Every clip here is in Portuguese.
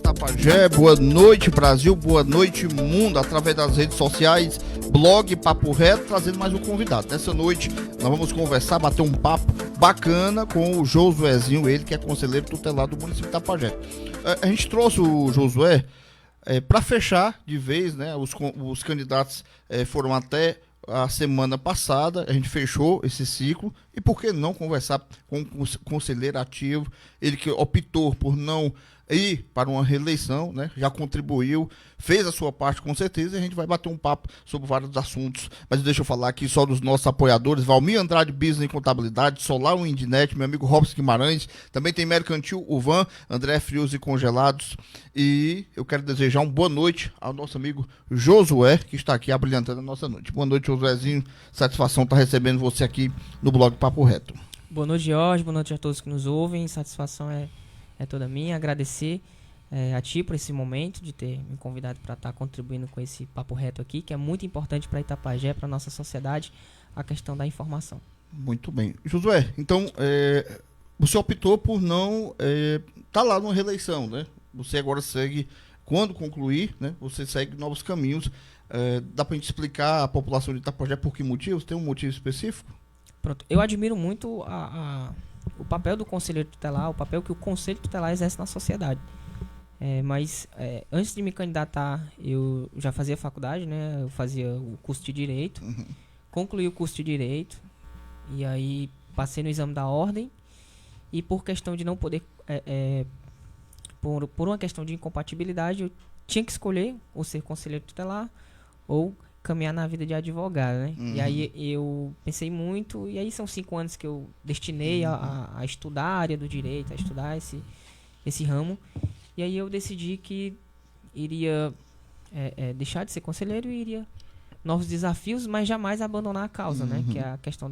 Itapajé, boa noite Brasil, boa noite mundo, através das redes sociais, blog Papo Reto, trazendo mais um convidado. Nessa noite nós vamos conversar, bater um papo bacana com o Josuézinho, ele que é conselheiro tutelar do município de Itapajé. A gente trouxe o Josué para fechar de vez, né? Os candidatos foram até a semana passada, a gente fechou esse ciclo, e por que não conversar com o conselheiro ativo, ele que optou por não ir para uma reeleição, né? Já contribuiu, fez a sua parte com certeza, e a gente vai bater um papo sobre vários assuntos, mas deixa eu falar aqui só dos nossos apoiadores: Valmir Andrade Business e Contabilidade, Solar Windinet, meu amigo Robson Guimarães, também tem Mercantil Uvan, André Frios e Congelados, e eu quero desejar uma boa noite ao nosso amigo Josué, que está aqui abrilhantando a nossa noite. Boa noite, Josuézinho, satisfação estar recebendo você aqui no blog Papo Reto. Boa noite, Jorge, boa noite a todos que nos ouvem, satisfação é toda minha, agradecer a ti por esse momento de ter me convidado para estar contribuindo com esse papo reto aqui, que é muito importante para Itapajé, para a nossa sociedade, a questão da informação. Muito bem. Josué, então, você optou por não estar lá numa reeleição, né? Você agora segue, quando concluir, né? Você segue novos caminhos. Dá para a gente explicar à população de Itapajé por que motivos? Tem um motivo específico? Pronto. Eu admiro muito o papel do conselheiro tutelar, o papel que o conselho tutelar exerce na sociedade. Mas antes de me candidatar, eu já fazia faculdade, né? Eu fazia o curso de Direito, concluí o curso de Direito, e aí passei no exame da ordem, e por questão de não poder, por uma questão de incompatibilidade, eu tinha que escolher ou ser conselheiro tutelar ou caminhar na vida de advogado, né? E aí eu pensei muito, e aí são 5 anos que eu destinei a estudar a área do direito, a estudar esse ramo, e aí eu decidi que iria deixar de ser conselheiro e iria novos desafios, mas jamais abandonar a causa, né? Que é a questão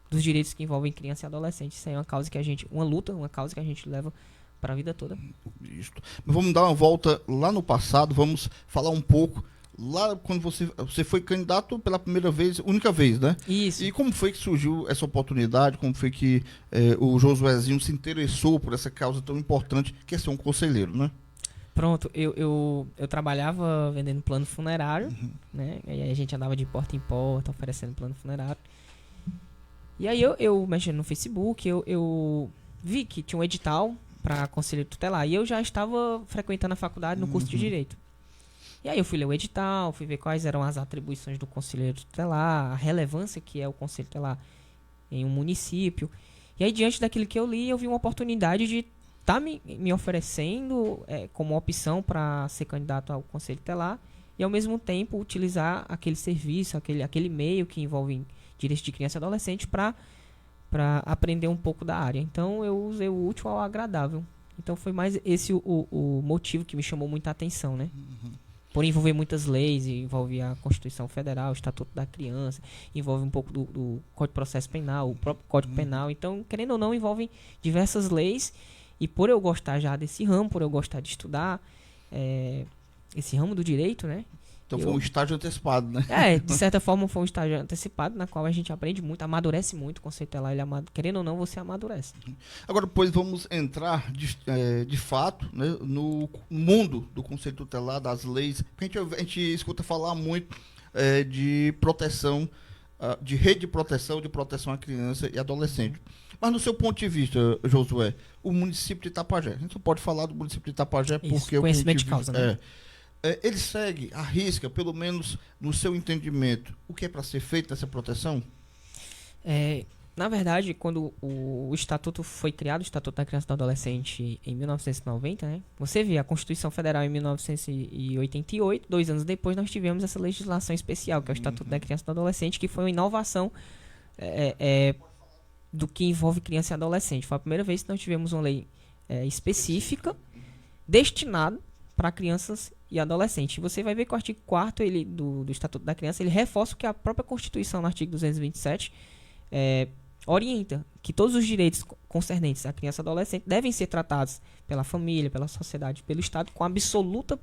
dos direitos que envolvem criança e adolescente. Isso aí é uma causa que uma causa que a gente leva para a vida toda. Isso. Mas vamos dar uma volta lá no passado, vamos falar um pouco lá quando você foi candidato pela primeira vez, única vez, né? Isso. E como foi que surgiu essa oportunidade? Como foi que o Josuézinho se interessou por essa causa tão importante que é ser um conselheiro, né? Pronto, eu trabalhava vendendo plano funerário, né? E aí a gente andava de porta em porta, oferecendo plano funerário. E aí eu mexendo no Facebook, eu vi que tinha um edital para conselheiro tutelar. E eu já estava frequentando a faculdade no curso de Direito. E aí eu fui ler o edital, fui ver quais eram as atribuições do conselheiro tutelar, a relevância que é o conselho tutelar em um município. E aí, diante daquilo que eu li, eu vi uma oportunidade de estar me oferecendo como opção para ser candidato ao conselho tutelar e, ao mesmo tempo, utilizar aquele serviço, aquele meio que envolve direitos de criança e adolescente para aprender um pouco da área. Então, eu usei o útil ao agradável. Então, foi mais esse o motivo que me chamou muita atenção, né? Por envolver muitas leis, envolve a Constituição Federal, o Estatuto da Criança, envolve um pouco do Código de Processo Penal, o próprio Código Penal. Então, querendo ou não, envolve diversas leis. E por eu gostar já desse ramo, por eu gostar de estudar esse ramo do direito, né? Então foi um estágio antecipado, né? De certa forma foi um estágio antecipado, na qual a gente aprende muito, amadurece muito o conceito tutelar, querendo ou não, você amadurece. Agora, depois vamos entrar de fato, né, no mundo do conceito tutelar, das leis, porque a gente escuta falar muito de proteção, de rede de proteção à criança e adolescente. Mas no seu ponto de vista, Josué, o município de Itapajé, a gente só pode falar do município de Itapajé porque conhecimento de causa, né? Ele segue, arrisca, pelo menos no seu entendimento, o que é para ser feito nessa proteção? Na verdade, quando o Estatuto foi criado, o Estatuto da Criança e do Adolescente, em 1990, né? Você vê a Constituição Federal em 1988, 2 anos depois nós tivemos essa legislação especial, que é o Estatuto da Criança e do Adolescente, que foi uma inovação do que envolve criança e adolescente. Foi a primeira vez que nós tivemos uma lei específica destinada para crianças e adolescentes. Você vai ver que o artigo 4º do Estatuto da Criança, ele reforça o que a própria Constituição, no artigo 227, orienta, que todos os direitos concernentes à criança e adolescente devem ser tratados pela família, pela sociedade, pelo Estado, com absoluta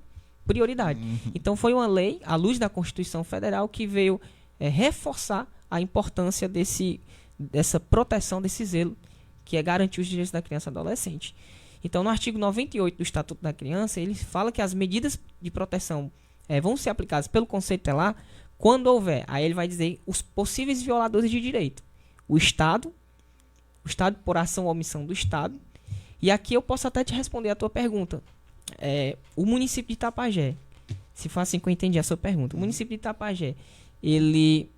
prioridade. Então foi uma lei, à luz da Constituição Federal, que veio reforçar a importância dessa proteção, desse zelo, que é garantir os direitos da criança e adolescente. Então, no artigo 98 do Estatuto da Criança, ele fala que as medidas de proteção vão ser aplicadas pelo Conselho Tutelar quando houver. Aí ele vai dizer os possíveis violadores de direito. O Estado por ação ou omissão do Estado. E aqui eu posso até te responder a tua pergunta. O município de Itapajé, se for assim que eu entendi a sua pergunta, o município de Itapajé, ele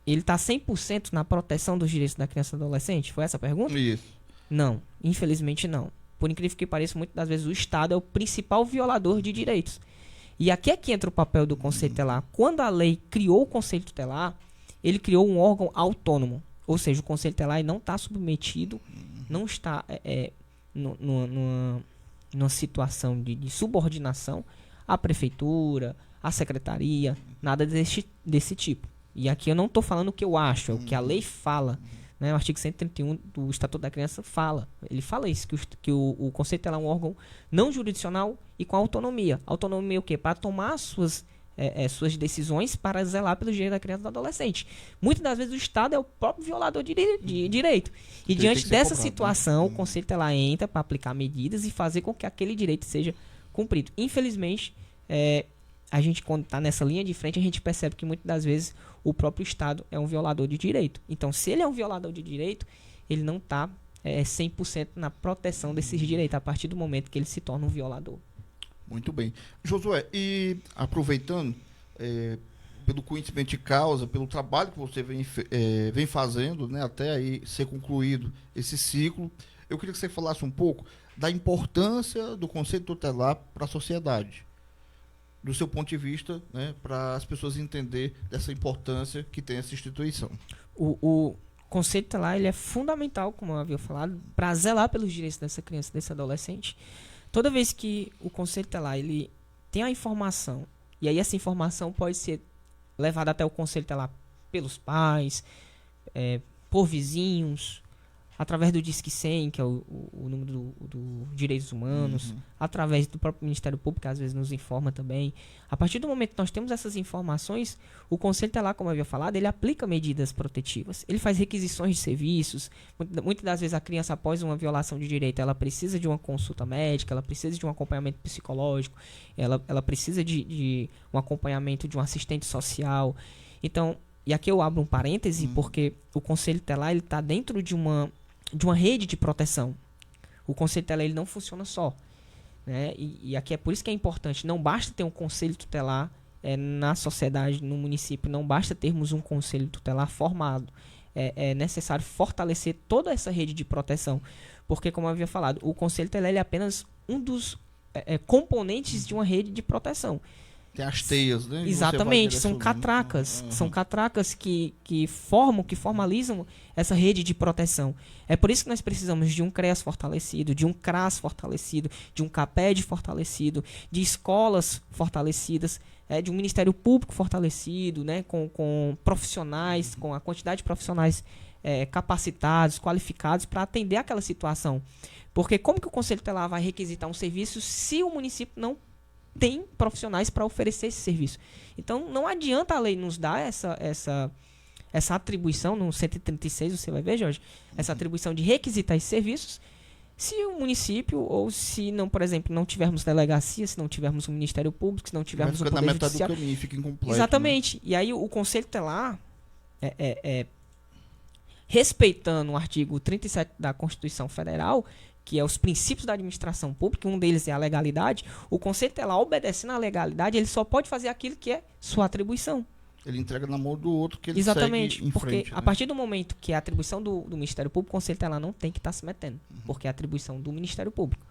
está 100% na proteção dos direitos da criança e do adolescente? Foi essa a pergunta? Isso. Não, infelizmente não. Por incrível que pareça, muitas das vezes o Estado é o principal violador de direitos. E aqui é que entra o papel do Conselho Tutelar. Quando a lei criou o Conselho Tutelar, ele criou um órgão autônomo. Ou seja, o Conselho Tutelar não está submetido, não está numa situação de subordinação à prefeitura, à secretaria, nada desse tipo. E aqui eu não estou falando o que eu acho, é o que a lei fala. Né? O artigo 131 do Estatuto da Criança fala. Ele fala isso, que o Conselho Tutelar é um órgão não jurisdicional e com autonomia. Autonomia o quê? Para tomar suas decisões, para zelar pelos direitos da criança e do adolescente. Muitas das vezes o Estado é o próprio violador de direito. E diante dessa situação, o Conselho Tutelar entra para aplicar medidas e fazer com que aquele direito seja cumprido. Infelizmente, a gente, quando está nessa linha de frente, a gente percebe que muitas das vezes o próprio Estado é um violador de direito. Então, se ele é um violador de direito, ele não está 100% na proteção desses direitos a partir do momento que ele se torna um violador. Muito bem. Josué, e aproveitando, pelo conhecimento de causa, pelo trabalho que você vem fazendo, né, até aí ser concluído esse ciclo, eu queria que você falasse um pouco da importância do Conselho Tutelar para a sociedade, do seu ponto de vista, né, para as pessoas entenderem dessa importância que tem essa instituição. O Conselho Tutelar, ele é fundamental, como eu havia falado, para zelar pelos direitos dessa criança e desse adolescente. Toda vez que o Conselho Tutelar ele tem a informação, e aí essa informação pode ser levada até o Conselho Tutelar pelos pais, por vizinhos, através do Disque 100, que é o número do Direitos Humanos, através do próprio Ministério Público, que às vezes nos informa também. A partir do momento que nós temos essas informações, o Conselho Tutelar, como eu havia falado, ele aplica medidas protetivas. Ele faz requisições de serviços. Muitas das vezes a criança, após uma violação de direito, ela precisa de uma consulta médica, ela precisa de um acompanhamento psicológico, ela precisa de um acompanhamento de um assistente social. Então, e aqui eu abro um parêntese, porque o Conselho Tutelar está dentro de uma rede de proteção. O Conselho Tutelar ele não funciona só. Né? E aqui é por isso que é importante. Não basta ter um Conselho Tutelar na sociedade, no município. Não basta termos um Conselho Tutelar formado. É necessário fortalecer toda essa rede de proteção. Porque, como eu havia falado, o Conselho Tutelar ele é apenas um dos componentes de uma rede de proteção. Tem as teias, né? Exatamente, são catracas. São catracas que formalizam essa rede de proteção. É por isso que nós precisamos de um CREAS fortalecido, de um CRAS fortalecido, de um CAPED fortalecido, de escolas fortalecidas, de um Ministério Público fortalecido, né? Com profissionais, com a quantidade de profissionais capacitados, qualificados para atender aquela situação. Porque como que o Conselho Tutelar vai requisitar um serviço se o município não tem profissionais para oferecer esse serviço? Então, não adianta a lei nos dar essa atribuição, no 136, você vai ver, Jorge, essa atribuição de requisitar esses serviços, se o município, ou se não, por exemplo, não tivermos delegacia, se não tivermos um Ministério Público, se não tivermos um Poder Judiciário. Fica na metade do caminho, fica incompleto. Exatamente. Né? E aí o Conselho Tutelar, respeitando o artigo 37 da Constituição Federal, que é os princípios da administração pública, um deles é a legalidade, o Conselho Tutelar, obedecendo à legalidade, ele só pode fazer aquilo que é sua atribuição. Ele entrega na mão do outro que ele Exatamente, segue em porque frente, a partir do momento que é a atribuição do Ministério Público, o Conselho Tutelar não tem que estar se metendo, porque é a atribuição do Ministério Público.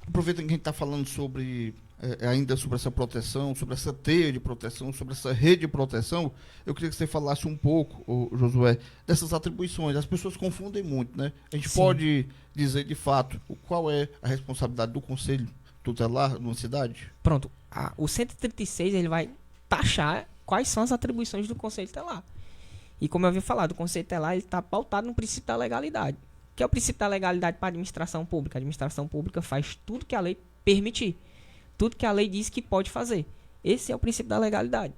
Aproveitando que a gente está falando sobre ainda sobre essa proteção, sobre essa teia de proteção, sobre essa rede de proteção, eu queria que você falasse um pouco, Josué, dessas atribuições. As pessoas confundem muito, né? A gente pode dizer, de fato, qual é a responsabilidade do Conselho Tutelar numa cidade? Pronto. O 136 ele vai taxar quais são as atribuições do Conselho Tutelar. E como eu havia falado, o Conselho Tutelar está pautado no princípio da legalidade. O que é o princípio da legalidade para a administração pública? A administração pública faz tudo que a lei permitir. Tudo que a lei diz que pode fazer. Esse é o princípio da legalidade.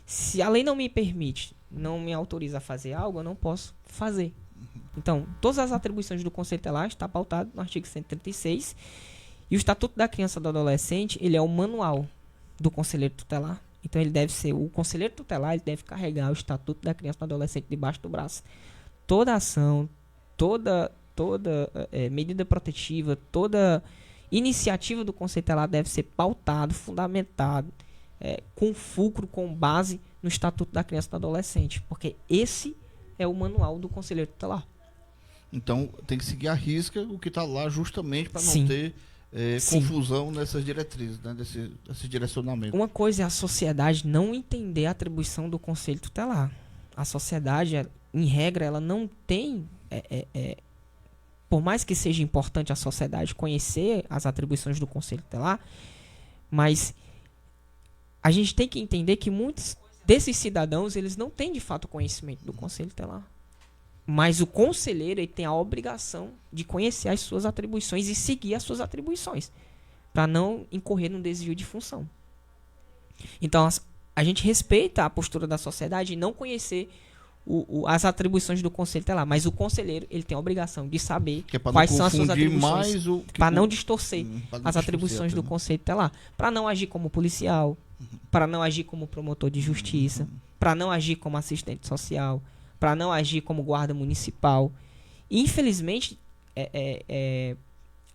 Se a lei não me permite, não me autoriza a fazer algo, eu não posso fazer. Então, todas as atribuições do Conselho Tutelar estão pautadas no artigo 136. E o Estatuto da Criança e do Adolescente, ele é o manual do Conselheiro Tutelar. Então, ele deve ser, o Conselheiro Tutelar, ele deve carregar o Estatuto da Criança e do Adolescente debaixo do braço. Toda ação, toda medida protetiva, toda iniciativa do Conselho Tutelar deve ser pautado, fundamentado, com fulcro, com base no Estatuto da Criança e do Adolescente. Porque esse é o manual do Conselheiro Tutelar. Então, tem que seguir à risca o que está lá justamente para não Sim. ter confusão nessas diretrizes, né, desse direcionamento. Uma coisa é a sociedade não entender a atribuição do Conselho Tutelar. A sociedade, em regra, ela não tem... por mais que seja importante a sociedade conhecer as atribuições do Conselho Tutelar, mas a gente tem que entender que muitos desses cidadãos, eles não têm de fato conhecimento do Conselho Tutelar. Mas o conselheiro, ele tem a obrigação de conhecer as suas atribuições e seguir as suas atribuições, para não incorrer num desvio de função. Então, a gente respeita a postura da sociedade e não conhecer as atribuições do Conselho Tutelar, mas o conselheiro, ele tem a obrigação de saber quais são as suas atribuições, para não distorcer as atribuições do Conselho Tutelar, para não agir como policial, para não agir como promotor de justiça, para não agir como assistente social, para não agir como guarda municipal. E, infelizmente,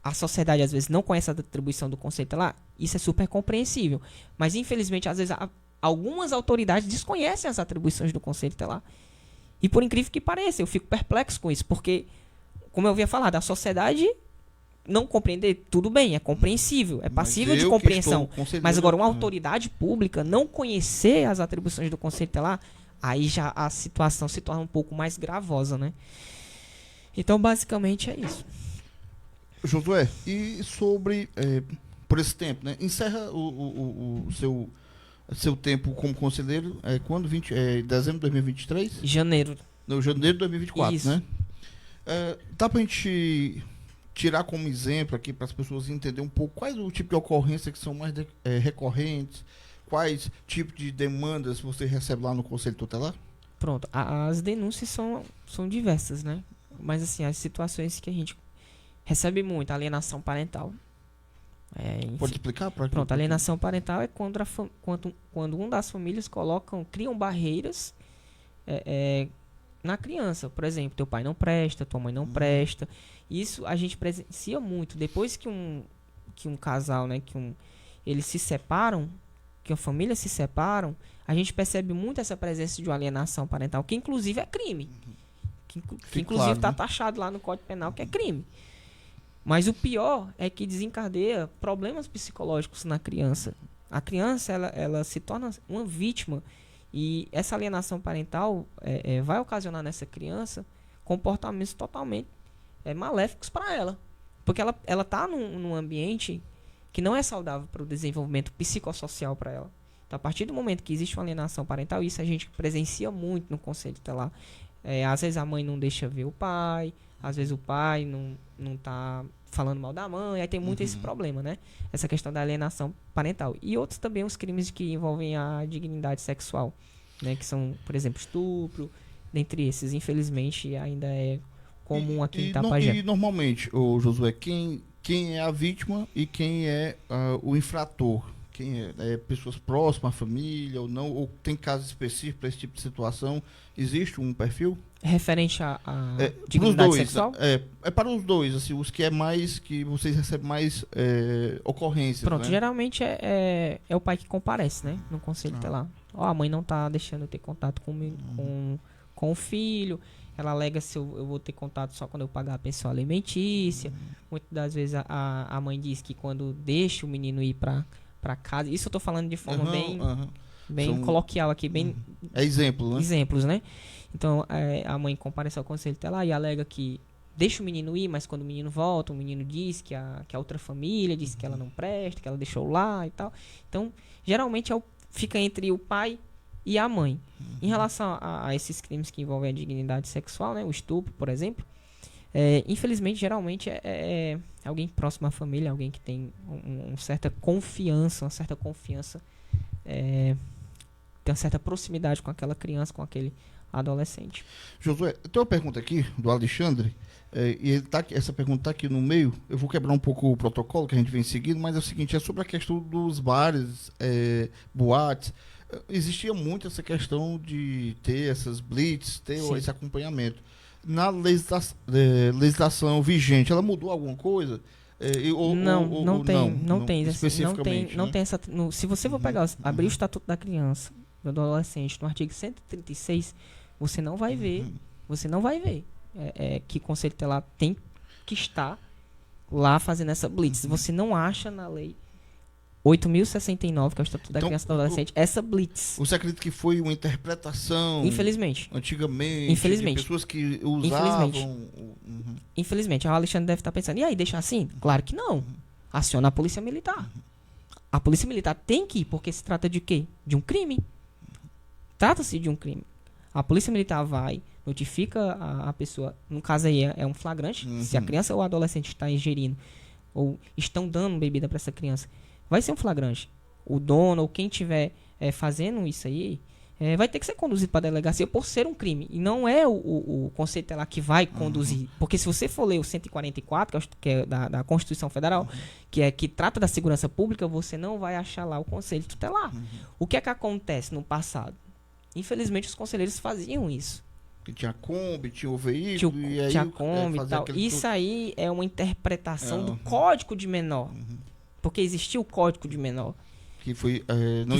a sociedade às vezes não conhece a atribuição do Conselho Tutelar. Isso é super compreensível. Mas, infelizmente, às vezes algumas autoridades desconhecem as atribuições do Conselho Tutelar. E, por incrível que pareça, eu fico perplexo com isso, porque, como eu havia falado, a sociedade não compreender, tudo bem, é compreensível, é passível de compreensão. Mas agora, uma autoridade pública não conhecer as atribuições do Conselho Tutelar, aí já a situação se torna um pouco mais gravosa, né? Então, basicamente, é isso. Josué, e sobre, por esse tempo, né? Encerra o seu tempo como conselheiro, quando? Dezembro de 2023? Janeiro. No janeiro de 2024, isso. Né? Dá pra gente tirar como exemplo aqui para as pessoas entenderem um pouco quais o tipo de ocorrência que são mais recorrentes, quais tipos de demandas você recebe lá no Conselho Tutelar? Pronto, as denúncias são diversas, né? Mas assim, as situações que a gente recebe muito, alienação parental. Pode explicar? Pronto, alienação parental é quando uma das famílias criam barreiras na criança. Por exemplo, teu pai não presta, tua mãe não presta. Isso a gente presencia muito. Depois que um casal, né, eles se separam, que a família se separam, a gente percebe muito essa presença de uma alienação parental, que inclusive é crime. Que inclusive está taxado lá no Código Penal que é crime. Mas o pior é que desencadeia problemas psicológicos na criança. A criança, ela se torna uma vítima, e essa alienação parental vai ocasionar nessa criança comportamentos totalmente maléficos para ela. Porque ela está num ambiente que não é saudável para o desenvolvimento psicossocial para ela. Então, a partir do momento que existe uma alienação parental, isso a gente presencia muito no Conselho Tutelar. Às vezes a mãe não deixa ver o pai, às vezes o pai não tá falando mal da mãe, aí tem muito esse problema, né? Essa questão da alienação parental. E outros também, os crimes que envolvem a dignidade sexual, né? Que são, por exemplo, estupro, dentre esses. Infelizmente, ainda é comum aqui em Itapajé. E normalmente, Josué, quem é a vítima e quem é o infrator? Quem é pessoas próximas, a família ou não? Ou tem casos específicos para esse tipo de situação? Existe um perfil? Referente à dignidade sexual? Para os dois, assim, os que é mais, que vocês recebem mais ocorrências. Pronto, né? Geralmente é o pai que comparece, né? No Conselho Tutelar. A mãe não tá deixando eu ter contato com o filho. Ela alega se eu vou ter contato só quando eu pagar a pensão alimentícia. Muitas das vezes a mãe diz que quando deixa o menino ir para casa, isso eu tô falando de forma bem coloquial aqui, bem exemplo, né? Exemplos, né? Então a mãe comparece ao Conselho Tutelar e alega que deixa o menino ir, mas quando o menino volta, o menino diz que a outra família diz que ela não presta, que ela deixou lá e tal. Então, geralmente fica entre o pai e a mãe. Em relação a esses crimes que envolvem a dignidade sexual, né? O estupro, por exemplo, infelizmente, geralmente é alguém próximo à família, alguém que tem uma certa confiança, tem uma certa proximidade com aquela criança, com aquele adolescente. Josué, tem uma pergunta aqui do Alexandre, e essa pergunta está aqui no meio. Eu vou quebrar um pouco o protocolo que a gente vem seguindo, mas é o seguinte, é sobre a questão dos bares, boates. Existia muito essa questão de ter essas blitz, ter Sim. esse acompanhamento. Na legislação vigente, ela mudou alguma coisa? Não tem especificamente, né? essa. Se você for pegar, abrir o Estatuto da Criança, do Adolescente, no artigo 136, você não vai ver, que o Conselho Tutelar tem que estar lá fazendo essa blitz. Você não acha na lei 8.069, que é o Estatuto da Criança e do Adolescente, essa blitz. Você acredita que foi uma interpretação? Infelizmente. Antigamente, de pessoas que usavam... Infelizmente. O Alexandre deve estar pensando, e aí, deixar assim? Claro que não. Aciona a Polícia Militar. A Polícia Militar tem que ir, porque se trata de quê? De um crime. Trata-se de um crime. A Polícia Militar vai, notifica a pessoa, no caso aí é um flagrante, se a criança ou o adolescente está ingerindo, ou estão dando bebida para essa criança, vai ser um flagrante. O dono ou quem estiver fazendo isso aí vai ter que ser conduzido para a delegacia por ser um crime. E não é o Conselho Tutelar que vai conduzir. Porque se você for ler o 144, que é da Constituição Federal, que trata da segurança pública, você não vai achar lá o Conselho Tutelar. O que é que acontece no passado? Infelizmente, os conselheiros faziam isso. Que tinha Kombi, tinha o veículo, tinha a Kombi e tal. Isso aí é uma interpretação do Código de Menor. Porque existia o Código de Menor. Que foi,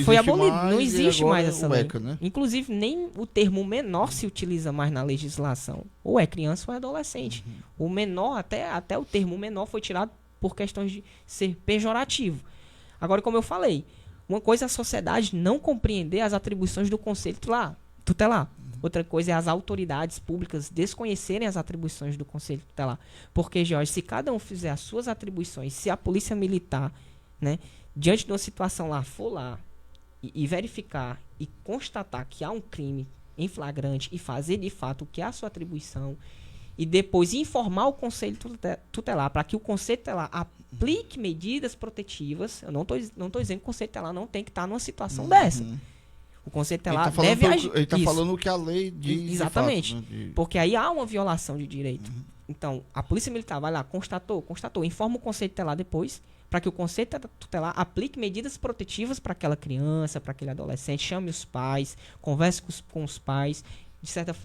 foi abolido. Não existe mais essa lei. ECA, né? Inclusive, nem o termo menor se utiliza mais na legislação. Ou é criança ou é adolescente. O menor, até o termo menor foi tirado por questões de ser pejorativo. Agora, como eu falei, uma coisa é a sociedade não compreender as atribuições do Conselho Tutelar. Outra coisa é as autoridades públicas desconhecerem as atribuições do Conselho Tutelar. Porque, Jorge, se cada um fizer as suas atribuições, se a Polícia Militar, né, diante de uma situação lá, for lá e verificar e constatar que há um crime em flagrante e fazer de fato o que é a sua atribuição e depois informar o Conselho Tutelar para que o Conselho Tutelar aplique medidas protetivas, eu não estou dizendo que o Conselho Tutelar não tem que estar numa situação dessa. O Conselho Tutelar deve agir. Ele está falando o que a lei diz. Exatamente. Fato, né? Porque aí há uma violação de direito. Então, a Polícia Militar vai lá, constatou, informa o Conselho Tutelar depois, para que o Conselho Tutelar aplique medidas protetivas para aquela criança, para aquele adolescente, chame os pais, converse com os pais, de certa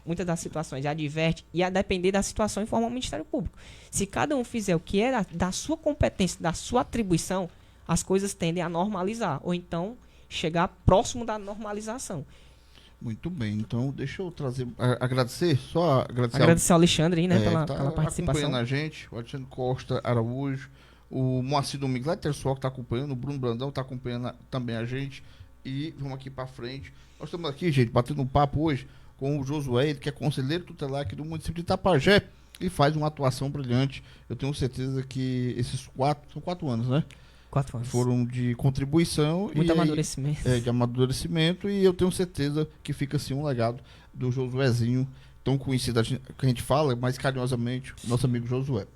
muitas das situações adverte, e a depender da situação informa o Ministério Público. Se cada um fizer o que é da sua competência, da sua atribuição, as coisas tendem a normalizar, ou então chegar próximo da normalização. Muito bem, então deixa eu agradecer ao Alexandre aí, né, pela participação. Acompanhando a gente, o Alexandre Costa Araújo, o Moacir Domingos Leitersol que está acompanhando, o Bruno Brandão está acompanhando também a gente, e vamos aqui para frente. Nós estamos aqui, gente, batendo um papo hoje com o Josué, ele que é conselheiro tutelar aqui do município de Itapajé e faz uma atuação brilhante. Eu tenho certeza que são 4 anos, né? 4 anos. Foram de contribuição. Muito amadurecimento. De amadurecimento, e eu tenho certeza que fica assim um legado do Josuézinho, tão conhecido que a gente fala mais carinhosamente, nosso amigo Josué.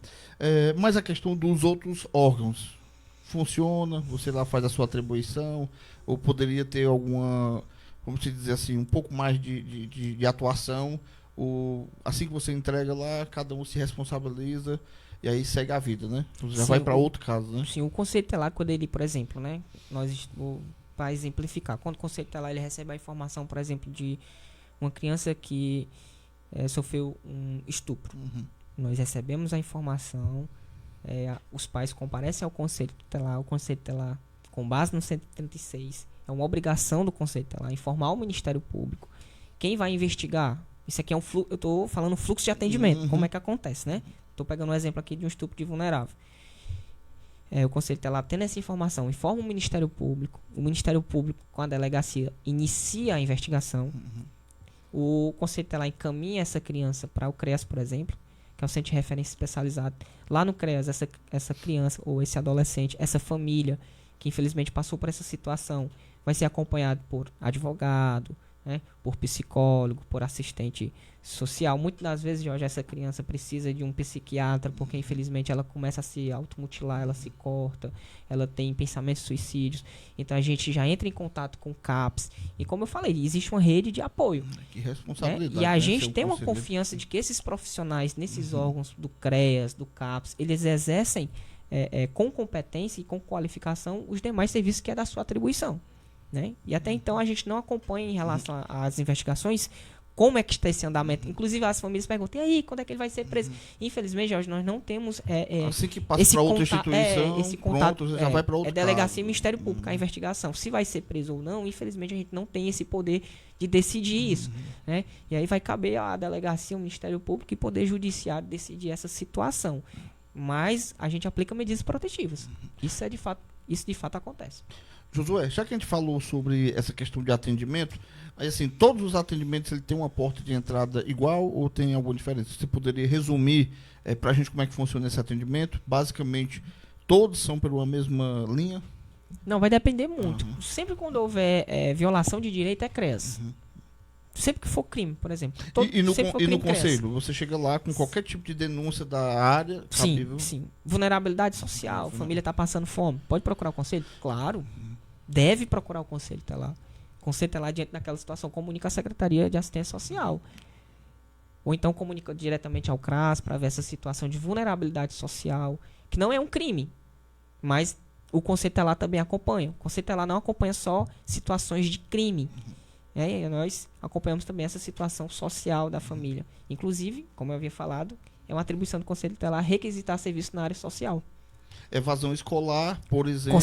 Mas a questão dos outros órgãos, funciona? Você lá faz a sua atribuição? Ou poderia ter alguma, vamos dizer assim, um pouco mais de atuação? Ou assim que você entrega lá, cada um se responsabiliza e aí segue a vida, né? Você já vai para outro caso, né? Sim, o Conselho Tutelar, quando ele, por exemplo, né? Para exemplificar, quando o Conselho Tutelar ele recebe a informação, por exemplo, de uma criança que sofreu um estupro. Nós recebemos a informação, os pais comparecem ao Conselho Tutelar, o Conselho Tutelar, com base no 136, é uma obrigação do Conselho Tutelar informar o Ministério Público. Quem vai investigar? Isso aqui é eu estou falando fluxo de atendimento, como é que acontece, né? Estou pegando um exemplo aqui de um estupro de vulnerável. O Conselho Tutelar, tendo essa informação, informa o Ministério Público com a delegacia inicia a investigação. O Conselho Tutelar encaminha essa criança para o CREAS, por exemplo, que é o Centro de Referência Especializado. Lá no CREAS, essa criança ou esse adolescente, essa família que infelizmente passou por essa situação, vai ser acompanhado por advogado, né? Por psicólogo, por assistente social. Muitas das vezes, Jorge, essa criança precisa de um psiquiatra, porque infelizmente ela começa a se automutilar, ela se corta, ela tem pensamentos suicídios. Então a gente já entra em contato com o CAPS. E como eu falei, existe uma rede de apoio. Que Né? responsabilidade. E a né? gente Ser um tem uma conselheiro. confiança de que esses profissionais nesses órgãos do CREAS, do CAPS, eles exercem com competência e com qualificação os demais serviços que é da sua atribuição. Né? E até então a gente não acompanha em relação às investigações como é que está esse andamento. Inclusive as famílias perguntam, e aí, quando é que ele vai ser preso? Infelizmente, Jorge, nós não temos Assim que passa para outra instituição, esse contato, pronto, já vai para outro delegacia caso. e Ministério Público, a investigação. Se vai ser preso ou não, infelizmente a gente não tem esse poder de decidir isso. Né? E aí vai caber à delegacia, ao Ministério Público e Poder Judiciário decidir essa situação. Mas a gente aplica medidas protetivas. Isso de fato acontece. Josué, já que a gente falou sobre essa questão de atendimento, mas assim, todos os atendimentos ele tem uma porta de entrada igual ou tem alguma diferença? Você poderia resumir para a gente como é que funciona esse atendimento? Basicamente, todos são pela mesma linha? Não, vai depender muito. Sempre quando houver violação de direito é CREAS. Sempre que for crime, por exemplo. E no crime, conselho, você chega lá com qualquer tipo de denúncia da área? Sim. Vulnerabilidade social, família está passando fome. Pode procurar o conselho? Claro. Deve procurar o conselho tutelar. O conselho tutelar, diante daquela situação, comunica à Secretaria de Assistência Social. Ou então comunica diretamente ao CRAS para ver essa situação de vulnerabilidade social, que não é um crime, mas o conselho tutelar também acompanha. O conselho tutelar não acompanha só situações de crime. Nós acompanhamos também essa situação social da família. Inclusive, como eu havia falado, é uma atribuição do conselho tutelar requisitar serviço na área social. Evasão escolar, por exemplo,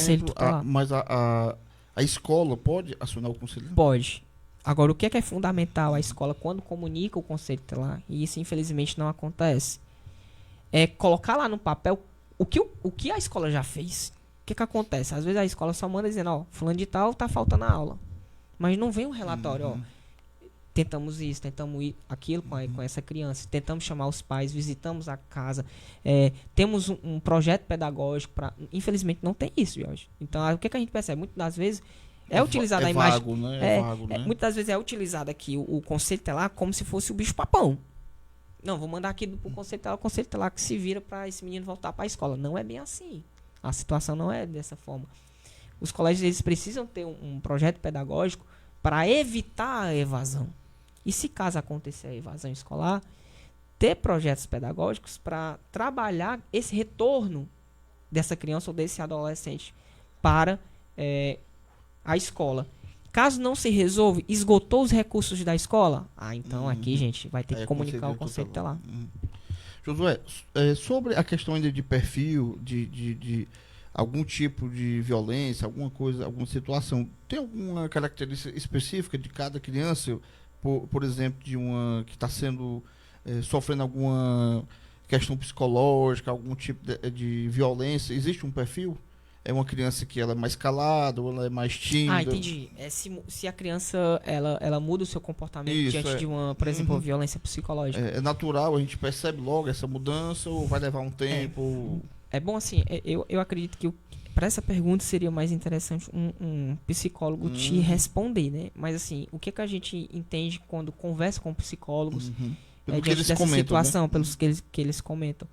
mas a escola pode acionar o conselho? Pode. Agora, o que é fundamental a escola quando comunica o conselho tutelar, e isso infelizmente não acontece, é colocar lá no papel o que a escola já fez. O que acontece? Às vezes a escola só manda dizendo, fulano de tal tá faltando a aula. Mas não vem um relatório, tentamos isso, tentamos aquilo com essa criança, tentamos chamar os pais, visitamos a casa, temos um projeto pedagógico para... Infelizmente não tem isso, Jorge. Então, o que a gente percebe? Muitas das vezes é utilizada a imagem... Vago, né? É vago, né? Muitas das vezes é utilizado aqui o conselho tutelar como se fosse o bicho-papão. Não, vou mandar aqui pro conselho tutelar que se vira para esse menino voltar para a escola. Não é bem assim. A situação não é dessa forma. Os colégios eles precisam ter um projeto pedagógico para evitar a evasão. E se caso acontecer a evasão escolar, ter projetos pedagógicos para trabalhar esse retorno dessa criança ou desse adolescente para a escola. Caso não se resolva, esgotou os recursos da escola? Então aqui, gente, vai ter que comunicar o conselho tutelar. Josué, sobre a questão ainda de perfil, de algum tipo de violência, alguma coisa, alguma situação, tem alguma característica específica de cada criança, por exemplo, de uma que está sofrendo alguma questão psicológica, algum tipo de violência? Existe um perfil? É uma criança que ela é mais calada ou ela é mais tímida? Entendi. Se a criança ela muda o seu comportamento diante de uma, por exemplo, violência psicológica. É natural, a gente percebe logo essa mudança ou vai levar um tempo? É bom assim, eu acredito que para essa pergunta seria mais interessante um psicólogo te responder, né? Mas assim, o que a gente entende quando conversa com psicólogos diante dessa situação, né? Pelos que eles comentam.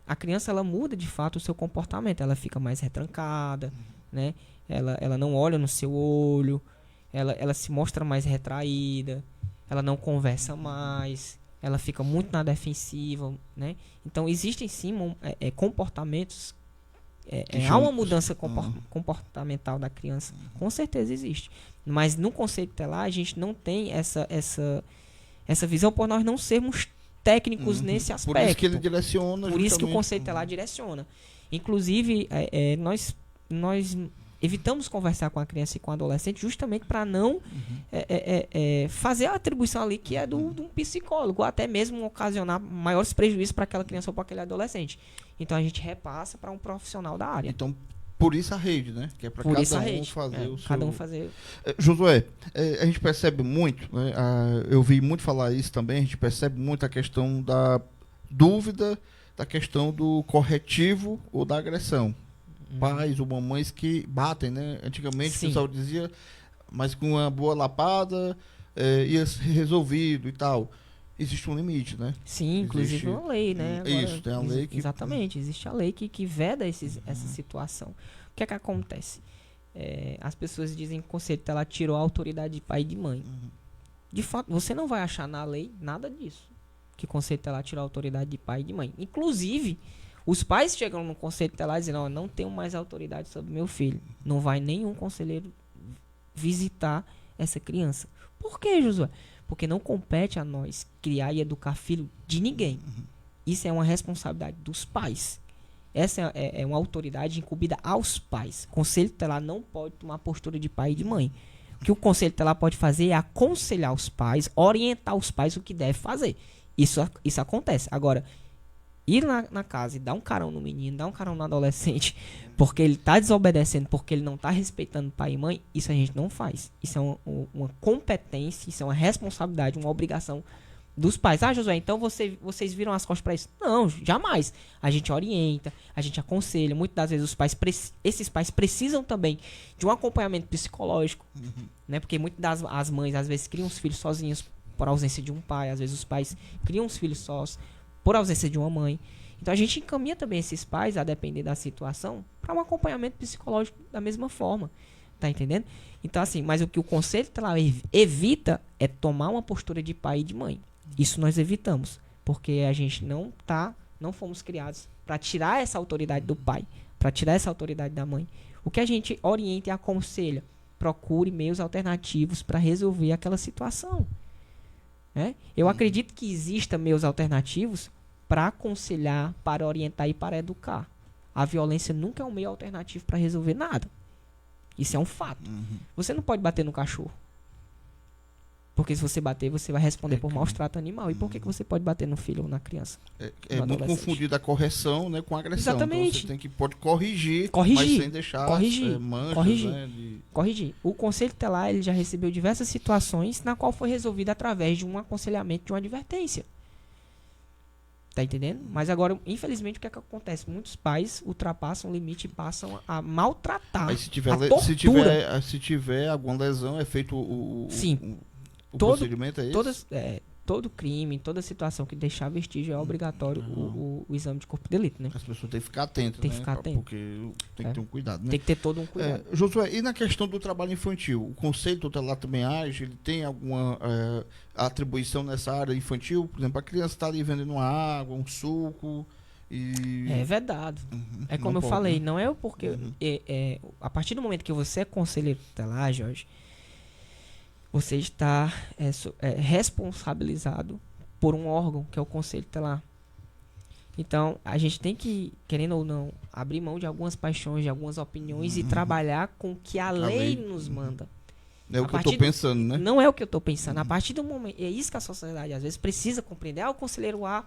A criança ela muda de fato o seu comportamento, ela fica mais retrancada, né? Ela não olha no seu olho, ela se mostra mais retraída, ela não conversa mais, ela fica muito na defensiva, né? Então existem sim comportamentos, há uma mudança comportamental da criança, com certeza existe, mas no conselho tutelar a gente não tem essa visão por nós não sermos técnicos nesse aspecto. Por isso que ele direciona. Por isso que o conselho tutelar direciona. Inclusive, nós evitamos conversar com a criança e com o adolescente justamente para não fazer a atribuição ali que é de um psicólogo, ou até mesmo ocasionar maiores prejuízos para aquela criança ou para aquele adolescente. Então a gente repassa para um profissional da área. Então, por isso a rede, né? Que é para cada um fazer o seu... Cada um fazer... Josué, a gente percebe muito, né? Eu vi muito falar isso também, a gente percebe muito a questão da dúvida, da questão do corretivo ou da agressão. Pais ou mamães que batem, né? Antigamente o pessoal dizia, mas com uma boa lapada ia ser resolvido e tal. Existe um limite, né? Sim, inclusive uma lei, né? Agora, Isso, tem a lei que... Exatamente, existe a lei que veda essa situação. O que é que acontece? As pessoas dizem que o conselho tutelar tirou a autoridade de pai e de mãe. De fato, você não vai achar na lei nada disso. Que o conselho tutelar tirou a autoridade de pai e de mãe. Inclusive, os pais chegam no conselho tutelar e dizem, não, eu não tenho mais autoridade sobre meu filho. Não vai nenhum conselheiro visitar essa criança. Por quê, Josué? Porque não compete a nós criar e educar filho de ninguém. Isso é uma responsabilidade dos pais. Essa é uma autoridade incumbida aos pais. O conselho tutelar não pode tomar postura de pai e de mãe. O que o conselho tutelar pode fazer é aconselhar os pais, orientar os pais o que deve fazer. Isso acontece. Agora, ir na casa e dar um carão no menino, dar um carão no adolescente, porque ele está desobedecendo, porque ele não está respeitando pai e mãe, isso a gente não faz. Isso é uma competência, isso é uma responsabilidade, uma obrigação dos pais. Ah, Josué, então vocês viram as costas para isso? Não, jamais. A gente orienta, a gente aconselha. Muitas das vezes esses pais precisam também de um acompanhamento psicológico, né? Porque muitas das mães às vezes criam os filhos sozinhos por ausência de um pai, às vezes os pais criam os filhos sós por ausência de uma mãe. Então a gente encaminha também esses pais, a depender da situação, para um acompanhamento psicológico da mesma forma. Tá entendendo? Então assim, mas o que o conselho tutelar evita é tomar uma postura de pai e de mãe. Isso nós evitamos, porque a gente não fomos criados para tirar essa autoridade do pai, para tirar essa autoridade da mãe. O que a gente orienta e aconselha, procure meios alternativos para resolver aquela situação. Eu acredito que exista meios alternativos para aconselhar, para orientar e para educar. A violência nunca é um meio alternativo para resolver nada. Isso é um fato. Você não pode bater no cachorro. Porque se você bater, você vai responder por maus trato animal. E por que você pode bater no filho ou na criança? É muito confundido a correção, né, com a agressão. Exatamente. Então você pode corrigir, mas sem deixar manchas, né, corrigir. O conselho tutelar ele já recebeu diversas situações na qual foi resolvida através de um aconselhamento, de uma advertência. Tá entendendo? Mas agora, infelizmente, o que é que acontece? Muitos pais ultrapassam o limite e passam a maltratar. Aí se tiver alguma lesão, é feito Sim. O procedimento é esse? Todo crime, toda situação que deixar vestígio é obrigatório o exame de corpo de delito, né? As pessoas têm que ficar atentas, Tem que ficar atento. Porque tem que ter um cuidado, né? Tem que ter todo um cuidado. Josué, e na questão do trabalho infantil? O conselho tutelar também age? Ele tem alguma atribuição nessa área infantil? Por exemplo, a criança está ali vendendo uma água, um suco e... É vedado. É como eu falei, né? Não é porque... a partir do momento que você é conselheiro tutelar, Jorge, você está responsabilizado por um órgão que é o conselho tutelar. Então, a gente tem que, querendo ou não, abrir mão de algumas paixões, de algumas opiniões e trabalhar com o que a lei nos manda. É o que eu estou pensando, né? Não é o que eu estou pensando. A partir do momento... É isso que a sociedade, às vezes, precisa compreender. O conselheiro A,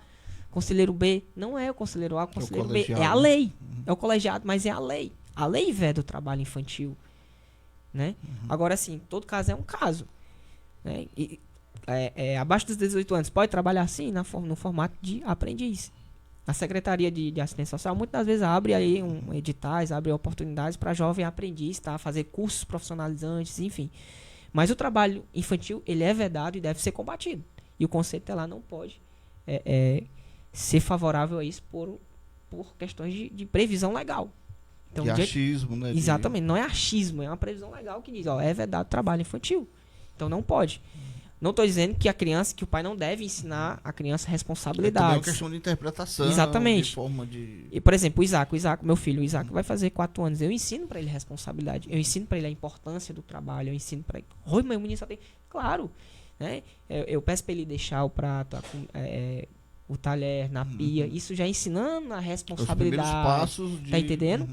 conselheiro B. Não é o conselheiro A, o conselheiro B. É a lei. É o colegiado, mas é a lei. A lei veda o trabalho infantil. Né? Agora, assim, todo caso é um caso. Né? Abaixo dos 18 anos, pode trabalhar assim, no formato de aprendiz. A Secretaria de Assistência Social muitas vezes abre aí editais, abre oportunidades para jovem aprendiz, tá? Fazer cursos profissionalizantes, enfim. Mas o trabalho infantil, ele é vedado e deve ser combatido. E o Conselho Tutelar não pode ser favorável a isso por questões de previsão legal. Então, de achismo, né? Exatamente, não é achismo, é uma previsão legal que diz, é vedado trabalho infantil. Então não pode. Não estou dizendo que que o pai não deve ensinar a criança responsabilidades. É uma questão de interpretação. Exatamente. De forma de... E, por exemplo, o Isaac, meu filho, o Isaac vai fazer 4 anos. Eu ensino para ele responsabilidade. Eu ensino para ele a importância do trabalho. Eu ensino para ele. Oi, meu menino só tem. Claro. Né? Eu peço para ele deixar o prato, o talher na pia. Isso já ensinando a responsabilidade. Os primeiros passos de... Tá entendendo?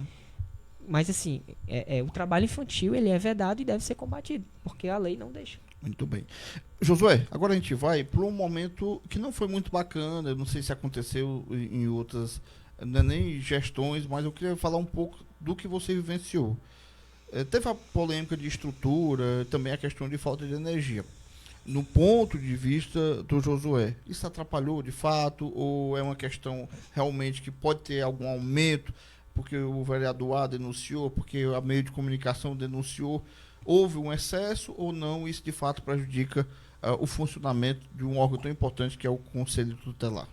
Mas assim, o trabalho infantil ele é vedado e deve ser combatido. Porque a lei não deixa. Muito bem. Josué, agora a gente vai para um momento que não foi muito bacana, eu não sei se aconteceu em outras, não é nem gestões, mas eu queria falar um pouco do que você vivenciou. Teve a polêmica de estrutura, também a questão de falta de energia. No ponto de vista do Josué, isso atrapalhou de fato ou é uma questão realmente que pode ter algum aumento? porque o vereador A denunciou, porque a meio de comunicação denunciou, houve um excesso ou não, isso de fato prejudica o funcionamento de um órgão tão importante que é o Conselho Tutelar?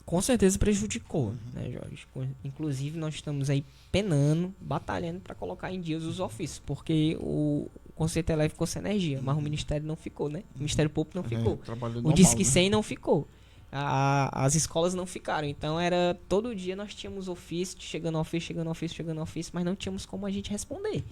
Com certeza prejudicou, né, Jorge? Inclusive, nós estamos aí penando, batalhando para colocar em dia os ofícios, porque o Conselho Tutelar ficou sem energia, mas o Ministério não ficou, né? O Ministério Público não ficou. O Disque 100 não ficou. As escolas não ficaram. Então, era todo dia nós tínhamos ofício, chegando ofício, mas não tínhamos como a gente responder.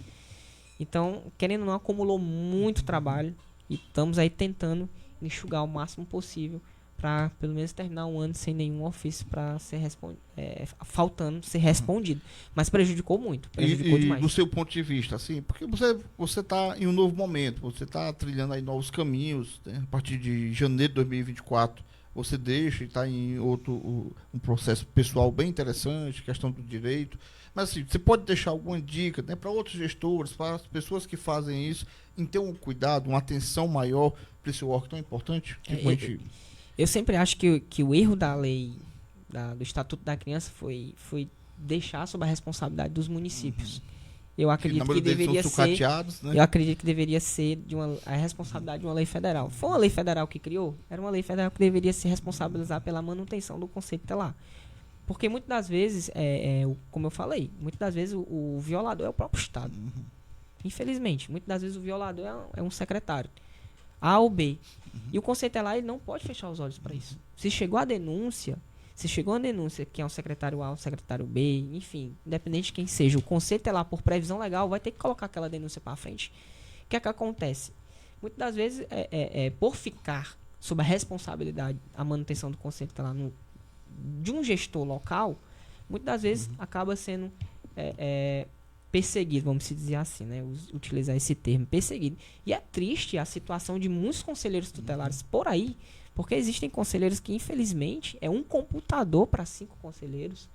Então, querendo ou não, acumulou muito trabalho e estamos aí tentando enxugar o máximo possível para pelo menos terminar um ano sem nenhum ofício para ser faltando ser respondido. Mas prejudicou muito, prejudicou demais. Do seu ponto de vista, assim, porque você está em um novo momento, você está trilhando aí novos caminhos, né? A partir de janeiro de 2024, você deixa e está em um processo pessoal bem interessante, questão do direito. Mas assim, você pode deixar alguma dica, né, para outros gestores, para as pessoas que fazem isso, em ter um cuidado, uma atenção maior para esse órgão tão importante? Eu sempre acho que o erro da lei, do Estatuto da Criança, foi deixar sob a responsabilidade dos municípios. Eu acredito que deveria ser, né? Eu acredito que deveria ser a responsabilidade de uma lei federal. Foi uma lei federal que criou? Era uma lei federal que deveria se responsabilizar pela manutenção do Conselho Tutelar. Porque muitas das vezes, como eu falei, muitas das vezes o violador é o próprio Estado. Infelizmente, muitas das vezes o violador é um secretário. A ou B. E o Conselho Tutelar, ele não pode fechar os olhos para isso. Se chegou uma denúncia que é um secretário A, um secretário B, enfim, independente de quem seja, o Conselho Tutelar, por previsão legal, vai ter que colocar aquela denúncia para frente. O que é que acontece? Muitas das vezes, por ficar sob a responsabilidade, a manutenção do Conselho Tutelar de um gestor local, muitas das vezes acaba sendo perseguido, vamos dizer assim, né? Utilizar esse termo, perseguido. E é triste a situação de muitos conselheiros tutelares por aí, porque existem conselheiros que, infelizmente, é um computador para 5 conselheiros.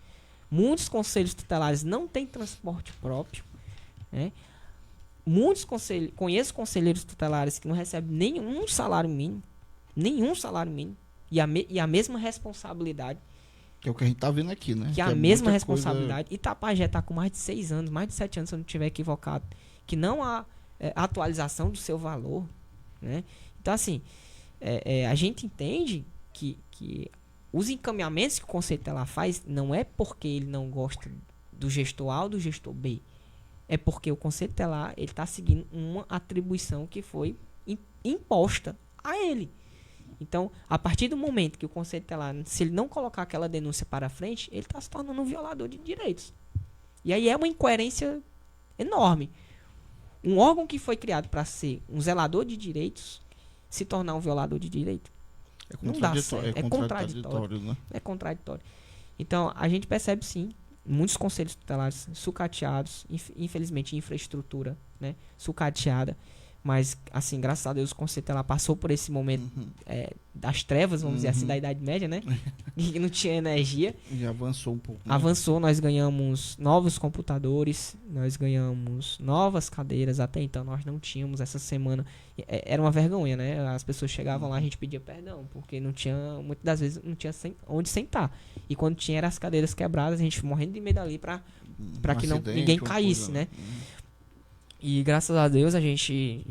Muitos conselhos tutelares não têm transporte próprio, né? Conheço conselheiros tutelares que não recebem nenhum salário mínimo, e a mesma responsabilidade. Que é o que a gente tá vendo aqui, né? Que é a mesma responsabilidade. Itapajé está com mais de 6 anos, mais de 7 anos, se eu não estiver equivocado. Que não há atualização do seu valor, né? Então, assim, a gente entende que os encaminhamentos que o Conselho Tutelar faz não é porque ele não gosta do gestor A ou do gestor B. É porque o Conselho Tutelar está seguindo uma atribuição que foi imposta a ele. Então, a partir do momento que o Conselho Tutelar, se ele não colocar aquela denúncia para frente, ele está se tornando um violador de direitos. E aí é uma incoerência enorme. Um órgão que foi criado para ser um zelador de direitos, se tornar um violador de direito, não dá certo. É contraditório. Né? É contraditório. Então, a gente percebe sim, muitos conselhos tutelares sucateados, infelizmente infraestrutura, né, sucateada. Mas, assim, graças a Deus, o Conselho Tutelar passou por esse momento das trevas, vamos dizer assim, da Idade Média, né? E não tinha energia. E avançou um pouco. Né? Avançou, nós ganhamos novos computadores, nós ganhamos novas cadeiras. Até então, nós não tínhamos essa semana. Era uma vergonha, né? As pessoas chegavam lá, a gente pedia perdão, porque não tinha, muitas das vezes, não tinha onde sentar. E quando tinha, eram as cadeiras quebradas, a gente morrendo de medo ali para que ninguém caísse, né? E graças a Deus a gente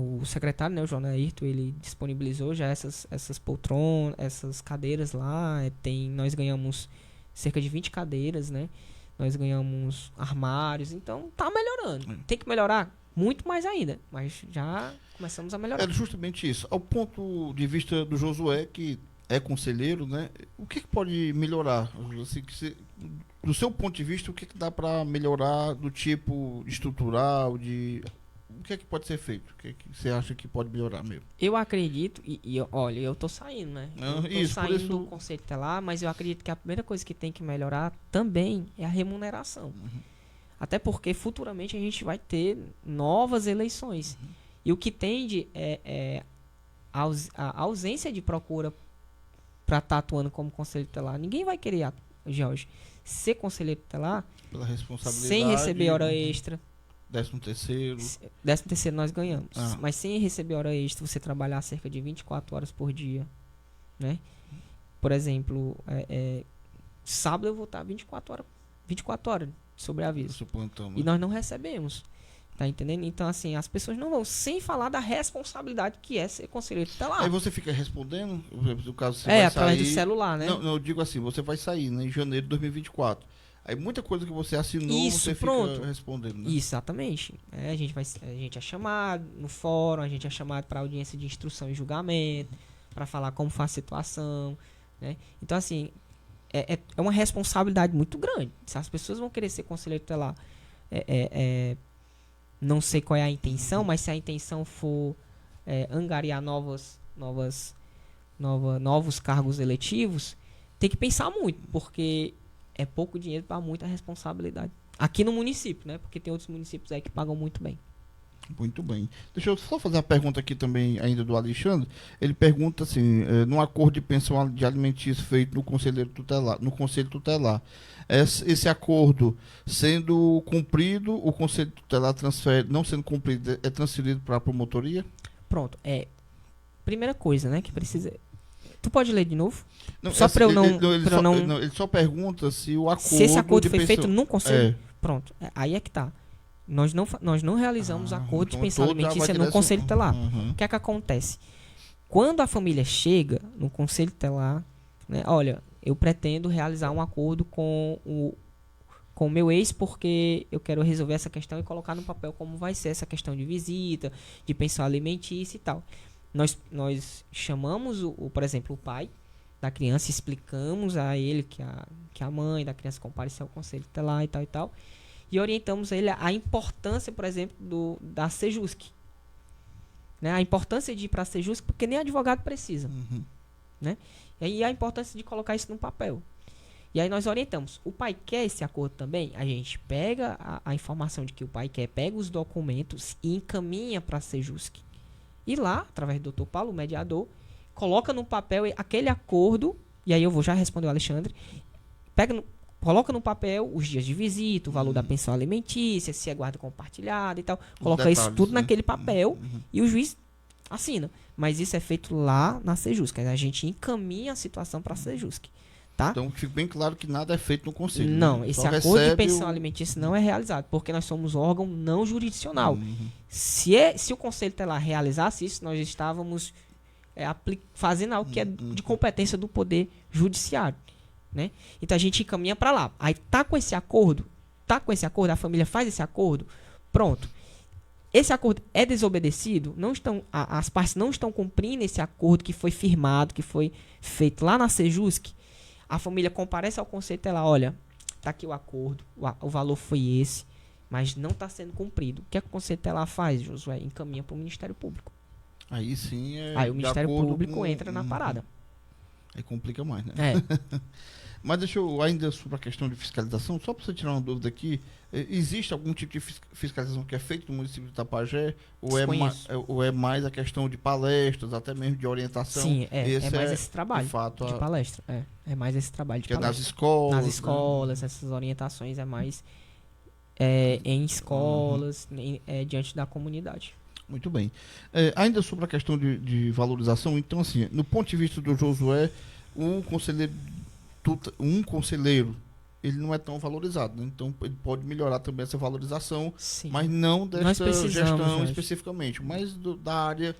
o secretário, né, o João Ayrton, ele disponibilizou já essas poltronas, essas cadeiras lá. Nós ganhamos cerca de 20 cadeiras, né? Nós ganhamos armários, então tá melhorando. Tem que melhorar muito mais ainda, mas já começamos a melhorar. É justamente isso. Ao ponto de vista do Josué, que é conselheiro, né? O que pode melhorar? Assim, do seu ponto de vista, o que dá para melhorar do tipo estrutural, o que pode ser feito? O que você acha que pode melhorar mesmo? Eu acredito, olha, eu tô saindo, né? Eu tô saindo do Conselho Tutelar, mas eu acredito que a primeira coisa que tem que melhorar também é a remuneração. Até porque futuramente a gente vai ter novas eleições. E o que tende a ausência de procura para estar atuando como conselheiro tutelar. Ninguém vai querer, Jorge, ser conselheiro tutelar pela responsabilidade, sem receber hora extra. 13º. 13º nós ganhamos. Mas sem receber hora extra, você trabalhar cerca de 24 horas por dia, né? Por exemplo, sábado eu vou estar 24 24 horas de sobreaviso. Esse plantão, né? E nós não recebemos. Tá entendendo? Então, assim, as pessoas não vão, sem falar da responsabilidade que é ser conselheiro tutelar. Aí você fica respondendo, no caso você vai através sair... do celular, né? Não, eu digo assim, você vai sair, né, em janeiro de 2024. Aí muita coisa que você assinou, Isso, você pronto. fica respondendo, né? Exatamente. A gente é chamado no fórum, a gente é chamado para audiência de instrução e julgamento, para falar como foi a situação, né? Então, assim, é uma responsabilidade muito grande. Se as pessoas vão querer ser conselheiro tutelar, não sei qual é a intenção, mas se a intenção for angariar novos cargos eletivos, tem que pensar muito, porque é pouco dinheiro para muita responsabilidade. Aqui no município, né? Porque tem outros municípios aí que pagam muito bem. Muito bem. Deixa eu só fazer uma pergunta aqui também, ainda do Alexandre. Ele pergunta assim, num acordo de pensão de alimentício feito no Conselho Tutelar, esse acordo sendo cumprido, o Conselho Tutelar não sendo cumprido, é transferido para a promotoria? Pronto. Primeira coisa, né, que precisa... Tu pode ler de novo? Não, só para eu não... Ele só pergunta se o acordo... Se esse acordo foi pensão... feito num conselho... Pronto. Aí é que tá. Nós não realizamos acordo de pensão alimentícia no Conselho Tutelar. O que é que acontece? Quando a família chega no Conselho Tutelar, né, olha, eu pretendo realizar um acordo com o meu ex porque eu quero resolver essa questão e colocar no papel como vai ser essa questão de visita, de pensão alimentícia e tal. Nós chamamos, por exemplo, o pai da criança, explicamos a ele que a mãe da criança compareceu ao Conselho Tutelar e tal e tal. E orientamos ele a importância, por exemplo, da Sejusc. Né? A importância de ir para a Sejusc, porque nem advogado precisa. Né? E aí a importância de colocar isso no papel. E aí nós orientamos. O pai quer esse acordo também? A gente pega a informação de que o pai quer, pega os documentos e encaminha para a Sejusc. E lá, através do Dr. Paulo, o mediador, coloca no papel aquele acordo, e aí eu vou já responder o Alexandre, coloca no papel os dias de visita, o valor da pensão alimentícia, se é guarda compartilhada e tal. Coloca detalhes, isso tudo naquele papel e o juiz assina. Mas isso é feito lá na Sejusc. A gente encaminha a situação para a Sejusc. Tá? Então fica bem claro que nada é feito no conselho. Não, né? esse acordo de pensão alimentícia não é realizado, porque nós somos órgão não jurisdicional. Se o Conselho Tutelar realizasse isso, nós estávamos fazendo algo que é de competência do Poder Judiciário. Né? Então a gente encaminha para lá. Aí tá com esse acordo, a família faz esse acordo, pronto. Esse acordo é desobedecido, as partes não estão cumprindo esse acordo que foi firmado, que foi feito lá na Sejusc. A família comparece ao Conselho Tutelar, olha, tá aqui o acordo, o valor foi esse, mas não está sendo cumprido. O que é que o Conselho Tutelar faz, Josué? Encaminha para o Ministério Público. Aí sim Aí o Ministério Público entra na parada. Aí complica mais, né? Mas deixa eu, ainda sobre a questão de fiscalização, só para você tirar uma dúvida aqui, existe algum tipo de fiscalização que é feito no município de Itapajé? Ou é mais a questão de palestras, até mesmo de orientação? Sim, é mais esse trabalho de fato, de palestra. É mais esse trabalho de palestra. Nas escolas. Nas escolas, né? Essas orientações é mais em escolas, diante da comunidade. Muito bem. Ainda sobre a questão de valorização, então assim, no ponto de vista do Josué, um conselheiro, ele não é tão valorizado, né? Então ele pode melhorar também essa valorização, sim, mas não desta gestão hoje especificamente, mas da área,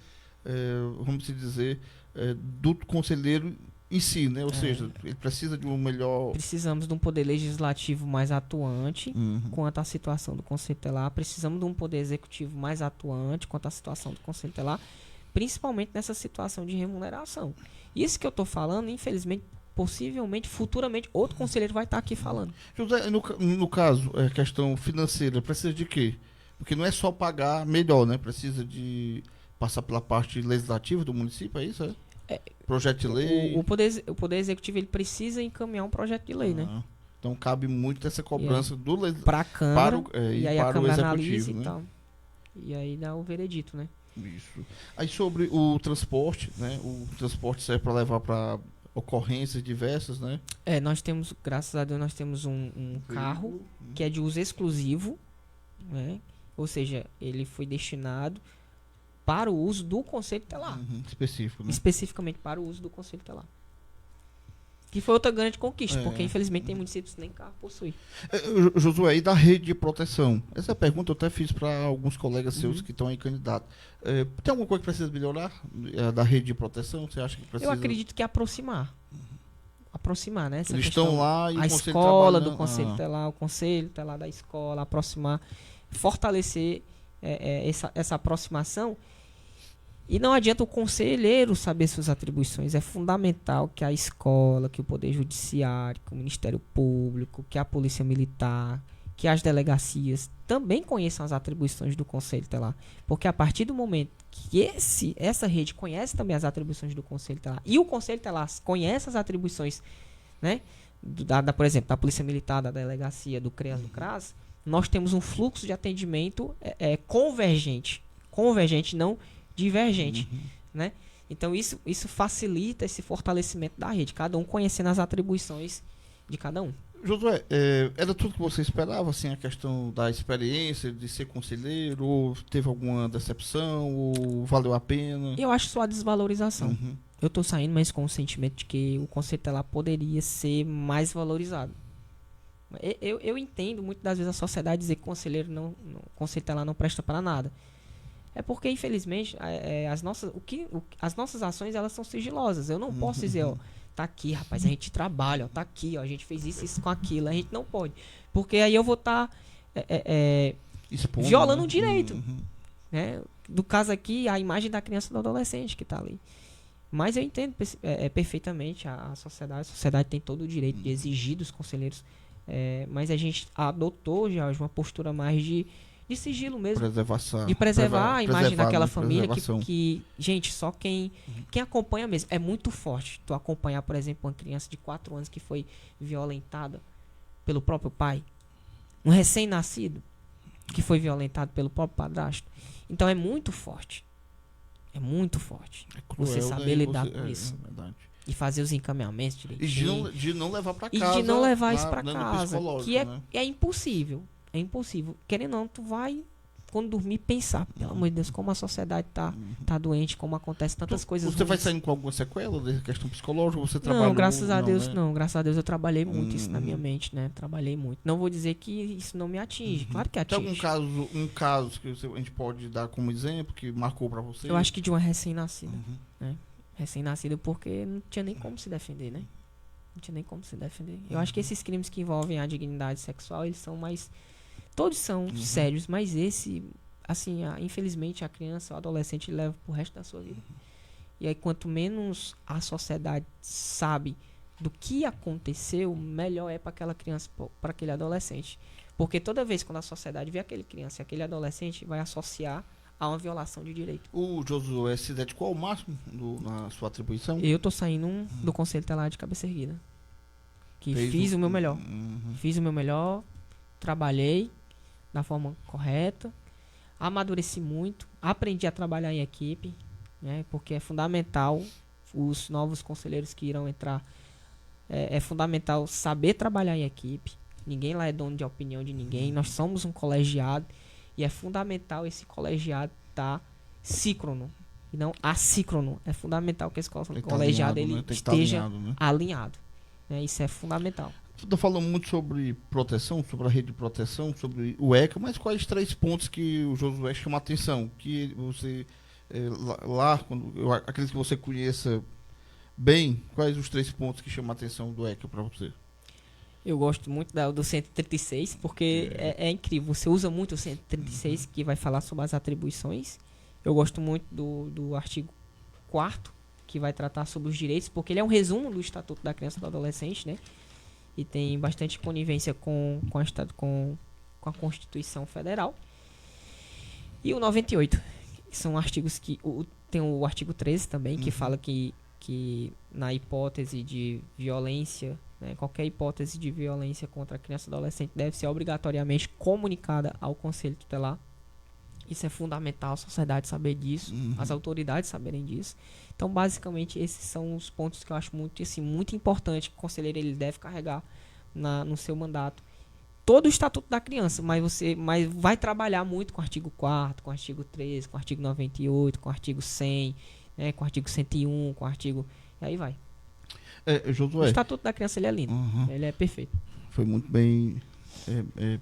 vamos dizer, do conselheiro em si, né? Ou seja, ele precisa de um melhor... Precisamos de um poder legislativo mais atuante quanto à situação do Conselho Tutelar. Precisamos de um poder executivo mais atuante quanto à situação do Conselho Tutelar, principalmente nessa situação de remuneração. Isso que eu estou falando, infelizmente, possivelmente, futuramente, outro conselheiro vai estar aqui falando. José, no caso, questão financeira, precisa de quê? Porque não é só pagar melhor, né? Precisa de passar pela parte legislativa do município, é isso? Projeto de lei? O poder Executivo ele precisa encaminhar um projeto de lei, né? Então cabe muito essa cobrança para a Câmara, e aí a Câmara analisa, né? E tal. E aí dá o veredito, né? Isso. Aí sobre o transporte, né? O transporte serve para levar para ocorrências diversas, né? Nós temos, graças a Deus, nós temos um carro que é de uso exclusivo, né? Ou seja, ele foi destinado para o uso do Conselho Tutelar. Específico, né? Especificamente para o uso do Conselho Tutelar. Que foi outra grande conquista, É. porque infelizmente tem municípios que nem carro possui. Josué, e da rede de proteção? Essa pergunta eu até fiz para alguns colegas seus que estão aí candidatos. Tem alguma coisa que precisa melhorar da rede de proteção? Você acha que precisa? Eu acredito que aproximar. Aproximar, né? Essa Eles questão, estão lá e o a conselho escola trabalhando. do conselho telar, o conselho telar da escola, aproximar, fortalecer essa aproximação. E não adianta o conselheiro saber suas atribuições. É fundamental que a escola, que o Poder Judiciário, que o Ministério Público, que a Polícia Militar, que as delegacias também conheçam as atribuições do Conselho Telar. Porque a partir do momento que essa rede conhece também as atribuições do Conselho Telar e o Conselho Telar conhece as atribuições, né, por exemplo, da Polícia Militar, da delegacia, do CREAS, do CRAS, nós temos um fluxo de atendimento convergente. Convergente, não divergente, né? Então isso facilita esse fortalecimento da rede, cada um conhecendo as atribuições de cada um. Josué, era tudo que você esperava, assim, a questão da experiência de ser conselheiro, ou teve alguma decepção, ou valeu a pena? Eu acho só a desvalorização. Eu tô saindo, mas com o sentimento de que o conselho telar poderia ser mais valorizado. Eu entendo muitas das vezes a sociedade dizer que o conselho telar não presta para nada. É porque, infelizmente, as nossas ações, elas são sigilosas. Eu não posso dizer, ó, tá aqui, rapaz, a gente trabalha, ó, tá aqui, ó, a gente fez isso com aquilo. A gente não pode. Porque aí eu vou estar violando um direito. Né? Do caso aqui, a imagem da criança e do adolescente que tá ali. Mas eu entendo perfeitamente a sociedade tem todo o direito de exigir dos conselheiros, mas a gente adotou já uma postura mais de sigilo mesmo. Preservação. De preservar a imagem daquela família preservação. que, gente, só quem acompanha mesmo. É muito forte tu acompanhar, por exemplo, uma criança de 4 anos que foi violentada pelo próprio pai. Um recém-nascido que foi violentado pelo próprio padrasto. Então é muito forte. É muito forte. Cruel, você saber lidar com isso. Verdade. E fazer os encaminhamentos direitinho. E de não levar pra casa. E de não levar isso pra no casa. psicológico, Que né? é impossível. É impossível. Querendo ou não, tu vai, quando dormir, pensar, pelo amor de Deus, como a sociedade tá doente, como acontece tantas coisas Você vai ruins. saindo com alguma sequela da questão psicológica? Você trabalhou? Não, graças a Deus, né? não. Graças a Deus eu trabalhei muito isso na minha mente, né? Trabalhei muito. Não vou dizer que isso não me atinge. Claro que Tem atinge. algum caso que a gente pode dar como exemplo, que marcou pra você? Eu acho que de uma recém-nascida, né? Recém-nascida porque não tinha nem como se defender, né? Não tinha nem como se defender. Eu acho que esses crimes que envolvem a dignidade sexual, eles são mais... Todos são sérios, mas esse, assim, infelizmente a criança, o adolescente leva pro resto da sua vida. E aí quanto menos a sociedade sabe do que aconteceu, melhor é para aquela criança, para aquele adolescente. Porque toda vez quando a sociedade vê aquele criança e aquele adolescente, vai associar a uma violação de direito. O Josué se dedicou ao máximo na sua atribuição? Eu tô saindo do Conselho Telar de cabeça erguida. Que fiz o meu melhor. Fiz o meu melhor, trabalhei da forma correta, amadureci muito, aprendi a trabalhar em equipe, né, porque é fundamental os novos conselheiros que irão entrar, é fundamental saber trabalhar em equipe. Ninguém lá é dono de opinião de ninguém, nós somos um colegiado e é fundamental esse colegiado estar síncrono e não assíncrono. É fundamental que esse colegiado ele esteja alinhado. Né, isso é fundamental. Você está falando muito sobre proteção, sobre a rede de proteção, sobre o ECA, mas quais 3 pontos que o Josué chama a atenção? Que você, aqueles que você conheça bem, quais os 3 pontos que chamam a atenção do ECA para você? Eu gosto muito do 136, porque é incrível. Você usa muito o 136, que vai falar sobre as atribuições. Eu gosto muito do artigo 4º, que vai tratar sobre os direitos, porque ele é um resumo do Estatuto da Criança e do Adolescente, né? E tem bastante conivência com a Constituição Federal. E o 98, que são artigos que... tem o artigo 13 também, que fala que na hipótese de violência, né, qualquer hipótese de violência contra a criança e adolescente deve ser obrigatoriamente comunicada ao Conselho Tutelar. Isso é fundamental, a sociedade saber disso, as autoridades saberem disso. Então, basicamente, esses são os pontos que eu acho muito, assim, muito importante que o conselheiro ele deve carregar no seu mandato. Todo o Estatuto da Criança, mas vai trabalhar muito com o artigo 4º, com o artigo 13, com o artigo 98, com o artigo 100, né, com o artigo 101, com o artigo... E aí vai. O Josué, Estatuto da Criança, ele é lindo. Ele é perfeito. foi muito bem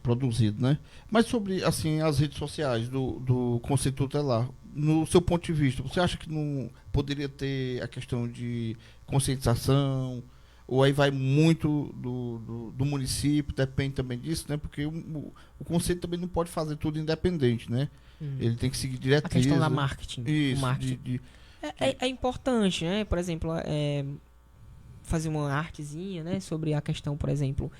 produzido, né? Mas sobre, assim, as redes sociais do Conselho Tutelar, no seu ponto de vista, você acha que não poderia ter a questão de conscientização, ou aí vai muito do município, depende também disso, né? Porque o Conselho também não pode fazer tudo independente, né? Ele tem que seguir A diretrizes. questão da né? marketing. Isso, o marketing. É importante, né? Por exemplo, fazer uma artezinha, né? Sobre a questão, por exemplo,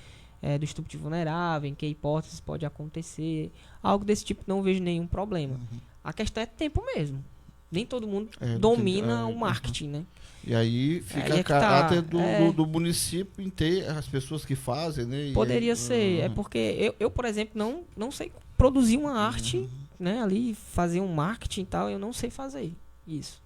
do estupro de vulnerável, em que hipóteses pode acontecer. Algo desse tipo, não vejo nenhum problema. A questão é tempo mesmo. Nem todo mundo domina o marketing, né? E aí fica Aí a caráter tá, do município em ter as pessoas que fazem, né? E Poderia aí, ser. É porque eu, por exemplo, não sei produzir uma arte, né? Ali, fazer um marketing e tal, eu não sei fazer isso.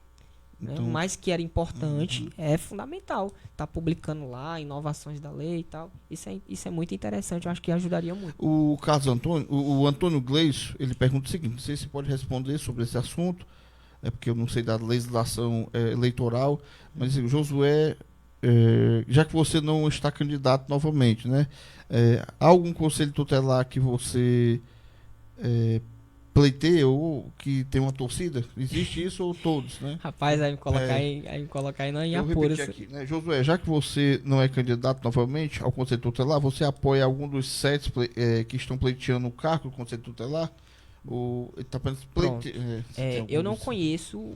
Então, Mas que era importante, é fundamental. Tá publicando lá, inovações da lei e tal. Isso é muito interessante, eu acho que ajudaria muito. o Carlos Antônio, o Antônio Gleison, ele pergunta o seguinte, não sei se pode responder sobre esse assunto, porque eu não sei da legislação eleitoral, mas Josué, já que você não está candidato novamente, né? Há algum conselho tutelar que você pleiteia ou que tem uma torcida? Existe isso ou todos, né? Rapaz, aí me colocar aí não em Eu apuros. repeti aqui, né? Josué, já que você não é candidato novamente ao Conselho Tutelar, você apoia algum dos 7 que estão pleiteando o cargo do Conselho Tutelar? Ou ele tá apenas eu não conheço,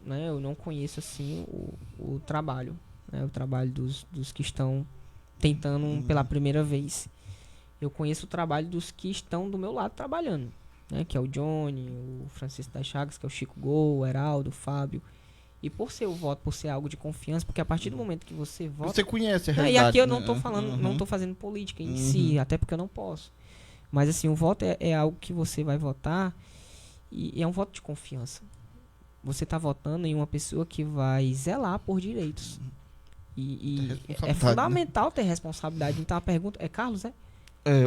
né? Eu não conheço assim o trabalho, né? O trabalho dos que estão tentando pela primeira vez. Eu conheço o trabalho dos que estão do meu lado trabalhando, né? Que é o Johnny, o Francisco das Chagas, que é o Chico Gol, o Heraldo, o Fábio. E por ser o voto, por ser algo de confiança, porque a partir do momento que você vota... Você conhece a e realidade, aqui eu né? não tô falando, não tô fazendo política em si, até porque eu não posso. Mas assim, o voto é algo que você vai votar e é um voto de confiança. Você está votando em uma pessoa que vai zelar por direitos. E é fundamental ter responsabilidade. Então a pergunta é Carlos, é?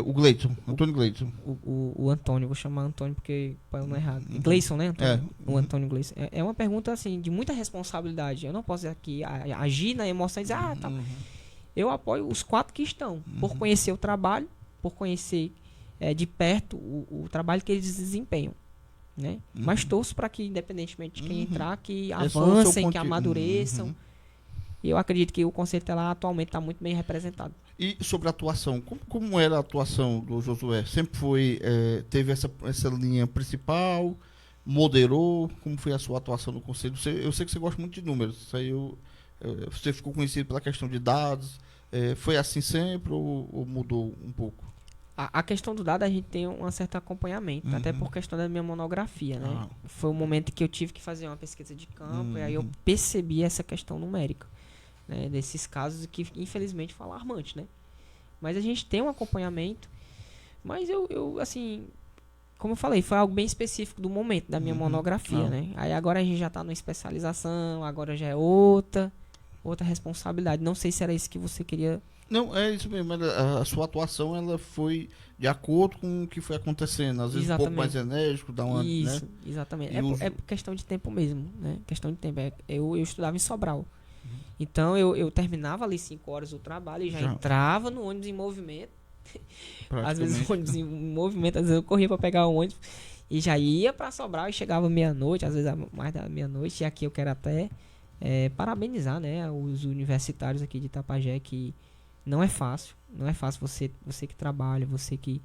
O Gleison, Antônio Gleison. O Antônio, vou chamar Antônio porque para eu não errar. Gleison, né, Antônio? O Antônio Gleison. É uma pergunta assim de muita responsabilidade. Eu não posso aqui agir na emoção e dizer, tá. Eu apoio os 4 que estão, por conhecer o trabalho, por conhecer de perto o trabalho que eles desempenham, né? Mas torço para que, independentemente de quem entrar, que avancem, que amadureçam. E eu acredito que o Conselho Tutelar atualmente está muito bem representado. E sobre a atuação, como era a atuação do Josué? Sempre teve essa linha principal, moderou? Como foi a sua atuação no Conselho? Eu sei que você gosta muito de números, isso aí você ficou conhecido pela questão de dados, foi assim sempre ou mudou um pouco? A questão do dado a gente tem um certo acompanhamento, até por questão da minha monografia, né? Foi o momento que eu tive que fazer uma pesquisa de campo e aí eu percebi essa questão numérica, né? Desses casos que infelizmente foi alarmante, né? Mas a gente tem um acompanhamento, mas eu assim, como eu falei, foi algo bem específico do momento da minha monografia, né? Aí agora a gente já está numa especialização, agora já é outra responsabilidade. Não sei se era isso que você queria... Não, é isso mesmo. A sua atuação ela foi de acordo com o que foi acontecendo. Às vezes um pouco mais enérgico, Isso, né? exatamente. É por questão de tempo mesmo, né? Questão de tempo. Eu estudava em Sobral. Então eu terminava ali 5 horas o trabalho e já entrava no ônibus em movimento. Às vezes o ônibus em movimento, às vezes eu corria para pegar o ônibus e já ia para Sobral e chegava meia-noite, às vezes mais da meia-noite. E aqui eu quero até parabenizar, né, os universitários aqui de Itapajé, que não é fácil você que trabalha, você que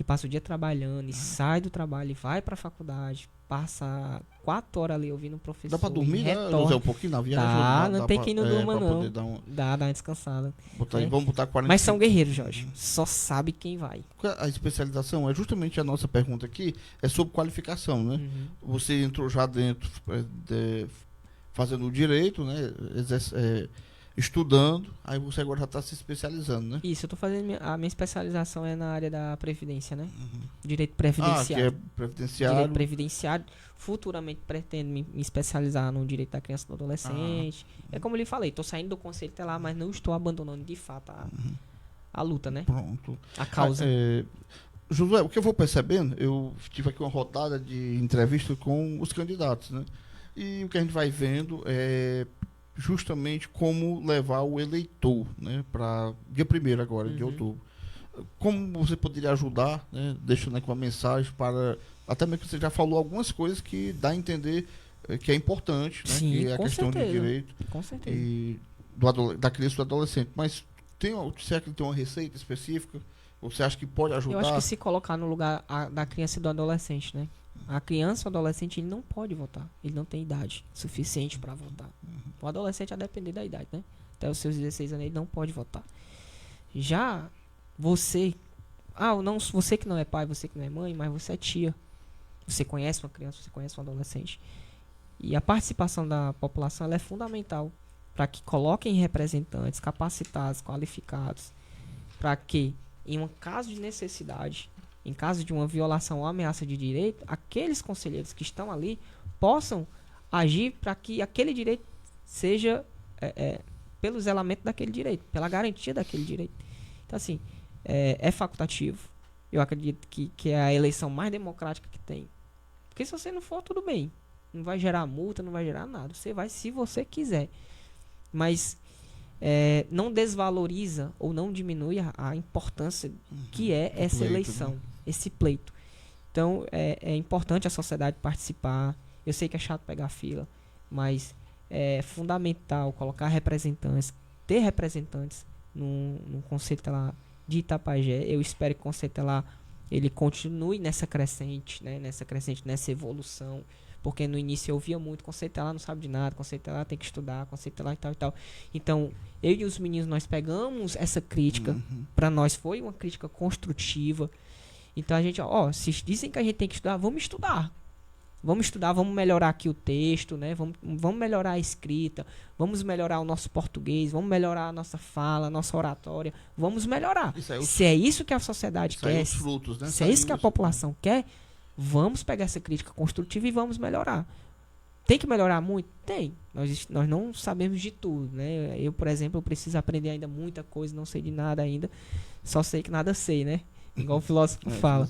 passa o dia trabalhando e sai do trabalho e vai pra faculdade, passa 4 horas ali ouvindo o professor. Dá pra dormir, né? Retorna. Um pouquinho na viagem? Não tem quem não durma, não. Dá uma descansada. Vamos botar 40. Mas são guerreiros, Jorge. Só sabe quem vai. A especialização é justamente a nossa pergunta aqui, é sobre qualificação, né? Você entrou já dentro, fazendo o direito, né? Estudando, aí você agora já está se especializando, né? Isso, eu estou fazendo a minha especialização na área da Previdência, né? Direito previdenciário. Que é previdenciário. Direito previdenciário. Futuramente pretendo me especializar no direito da criança e do adolescente. É como eu lhe falei, estou saindo do Conselho Tutelar, mas não estou abandonando de fato a luta, né? Pronto. A causa. Josué, o que eu vou percebendo, eu tive aqui uma rodada de entrevista com os candidatos, né? E o que a gente vai vendo justamente como levar o eleitor, né, para dia 1º agora, de outubro. Como você poderia ajudar, né, deixando aqui uma mensagem para... Até mesmo que você já falou algumas coisas que dá a entender que é importante, né, Sim, que é a com questão certeza. de direito Com certeza. e da criança e do adolescente. Mas será que ele tem uma receita específica? Ou você acha que pode ajudar? Eu acho que se colocar no lugar da criança e do adolescente, né? A criança ou adolescente, ele não pode votar. Ele não tem idade suficiente para votar. O adolescente, a depender da idade, né? Até os seus 16 anos, ele não pode votar. Já você... não, você que não é pai, você que não é mãe, mas você é tia. Você conhece uma criança, você conhece um adolescente. E a participação da população, ela é fundamental para que coloquem representantes capacitados, qualificados, para que, em um caso de necessidade, em caso de uma violação ou ameaça de direito, aqueles conselheiros que estão ali possam agir para que aquele direito seja pelo zelamento daquele direito, pela garantia daquele direito. Então, assim, é facultativo. Eu acredito que é a eleição mais democrática que tem. Porque se você não for, tudo bem. Não vai gerar multa, não vai gerar nada. Você vai se você quiser. Mas não desvaloriza ou não diminui a importância que é essa pleito, eleição, né? esse pleito. Então, é importante a sociedade participar. Eu sei que é chato pegar fila, mas é fundamental colocar representantes, ter representantes no Conselho Tutelar de Itapajé. Eu espero que o Conselho Tutelar ele continue nessa crescente, né? Nessa evolução. Porque no início eu via muito, Conselho Tutelar não sabe de nada, Conselho Tutelar tem que estudar, Conselho Tutelar e tal e tal. Então, eu e os meninos, nós pegamos essa crítica, para nós foi uma crítica construtiva. Então a gente, se dizem que a gente tem que estudar, vamos estudar. Vamos estudar, vamos melhorar aqui o texto, né? Vamos melhorar a escrita, vamos melhorar o nosso português, vamos melhorar a nossa fala, a nossa oratória, vamos melhorar. Se é isso que a sociedade quer, os frutos, né? se é isso que a população quer, vamos pegar essa crítica construtiva e vamos melhorar. Tem que melhorar muito? Tem. Nós não sabemos de tudo, né? Eu, por exemplo, eu preciso aprender ainda muita coisa, não sei de nada ainda, só sei que nada sei, né? Igual o filósofo fala.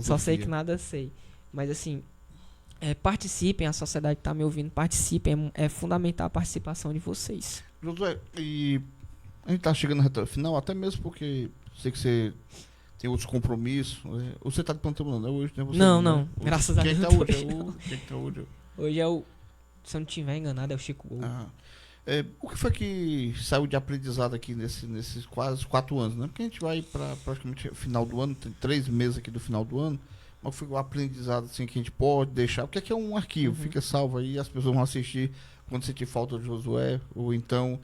Só sei que nada sei. Mas assim, participem, a sociedade que está me ouvindo, participem, é fundamental a participação de vocês. Josué, e a gente está chegando na reta final, até mesmo porque sei que você tem outros compromissos. Né? Você está de plantão, não é hoje, né? Você não. Graças a Deus. Quem está hoje? Hoje é o, se eu não estiver enganado, é o Chico Gol. O que foi que saiu de aprendizado aqui nesses quase 4 anos, né? Porque a gente vai para praticamente final do ano, tem 3 meses aqui do final do ano. Mas foi o aprendizado assim, que a gente pode deixar, porque aqui é um arquivo, fica salvo aí, as pessoas vão assistir quando sentir falta de Josué, ou então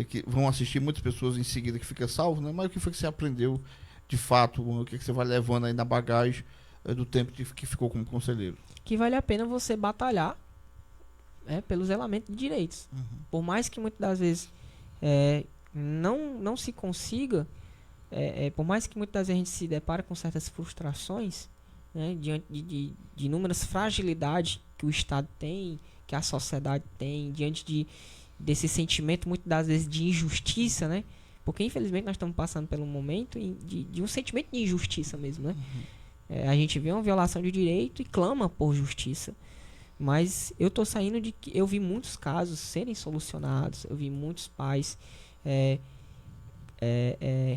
que vão assistir muitas pessoas em seguida que fica salvo, né? Mas o que foi que você aprendeu de fato, o que você vai levando aí na bagagem do tempo que ficou como conselheiro? Que vale a pena você batalhar pelo zelamento de direitos. Por mais que muitas das vezes não se consiga, por mais que muitas das vezes a gente se depare com certas frustrações, né, diante de inúmeras fragilidades que o Estado tem, que a sociedade tem, diante desse sentimento muitas das vezes de injustiça, né? Porque infelizmente nós estamos passando por um momento de um sentimento de injustiça mesmo, né? A gente vê uma violação de direito e clama por justiça. Mas eu estou saindo de que eu vi muitos casos serem solucionados, eu vi muitos pais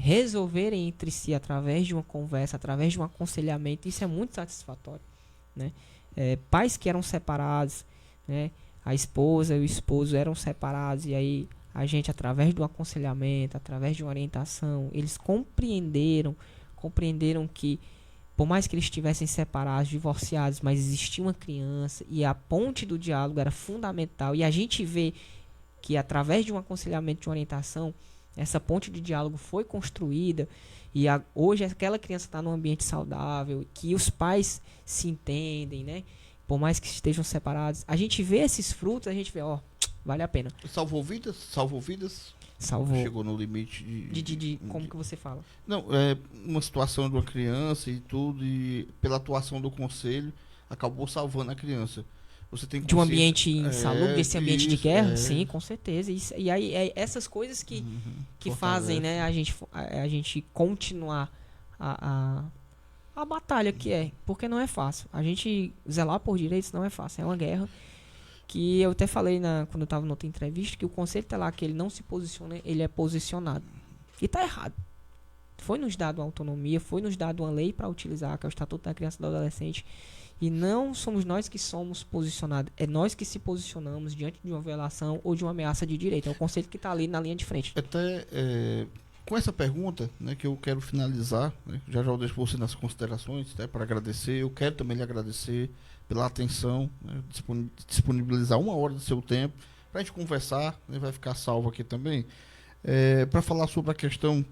resolverem entre si através de uma conversa, através de um aconselhamento. Isso é muito satisfatório, né? Pais que eram separados, né? A esposa e o esposo eram separados, e aí a gente, através do aconselhamento, através de uma orientação, eles compreenderam que por mais que eles estivessem separados, divorciados, mas existia uma criança, e a ponte do diálogo era fundamental. E a gente vê que através de um aconselhamento, de uma orientação, essa ponte de diálogo foi construída, e hoje aquela criança está num ambiente saudável, que os pais se entendem, né? Por mais que estejam separados, a gente vê esses frutos, a gente vê, vale a pena. Salvou vidas? Salvou. Chegou no limite de como que você fala? Não, uma situação de uma criança e tudo, e pela atuação do conselho, acabou salvando a criança. Você tem de um ambiente insalubre, esse ambiente de guerra? Sim, com certeza. Isso, e aí, essas coisas que fazem, né, a gente continuar a batalha que é. Porque não é fácil. A gente zelar por direitos não é fácil. É uma guerra que eu até falei quando eu estava na outra entrevista, que o Conselho Tutelar que ele não se posiciona, ele é posicionado. E está errado. Foi nos dado autonomia, foi nos dado uma lei para utilizar, que é o Estatuto da Criança e do Adolescente, e não somos nós que somos posicionados, é nós que se posicionamos diante de uma violação ou de uma ameaça de direito. É o Conselho que está ali na linha de frente. Até com essa pergunta, né, que eu quero finalizar, né, já eu deixo você nas considerações, né, para agradecer. Eu quero também lhe agradecer pela atenção, né, disponibilizar 1 hora do seu tempo para a gente conversar, né, vai ficar salvo aqui também, para falar sobre a questão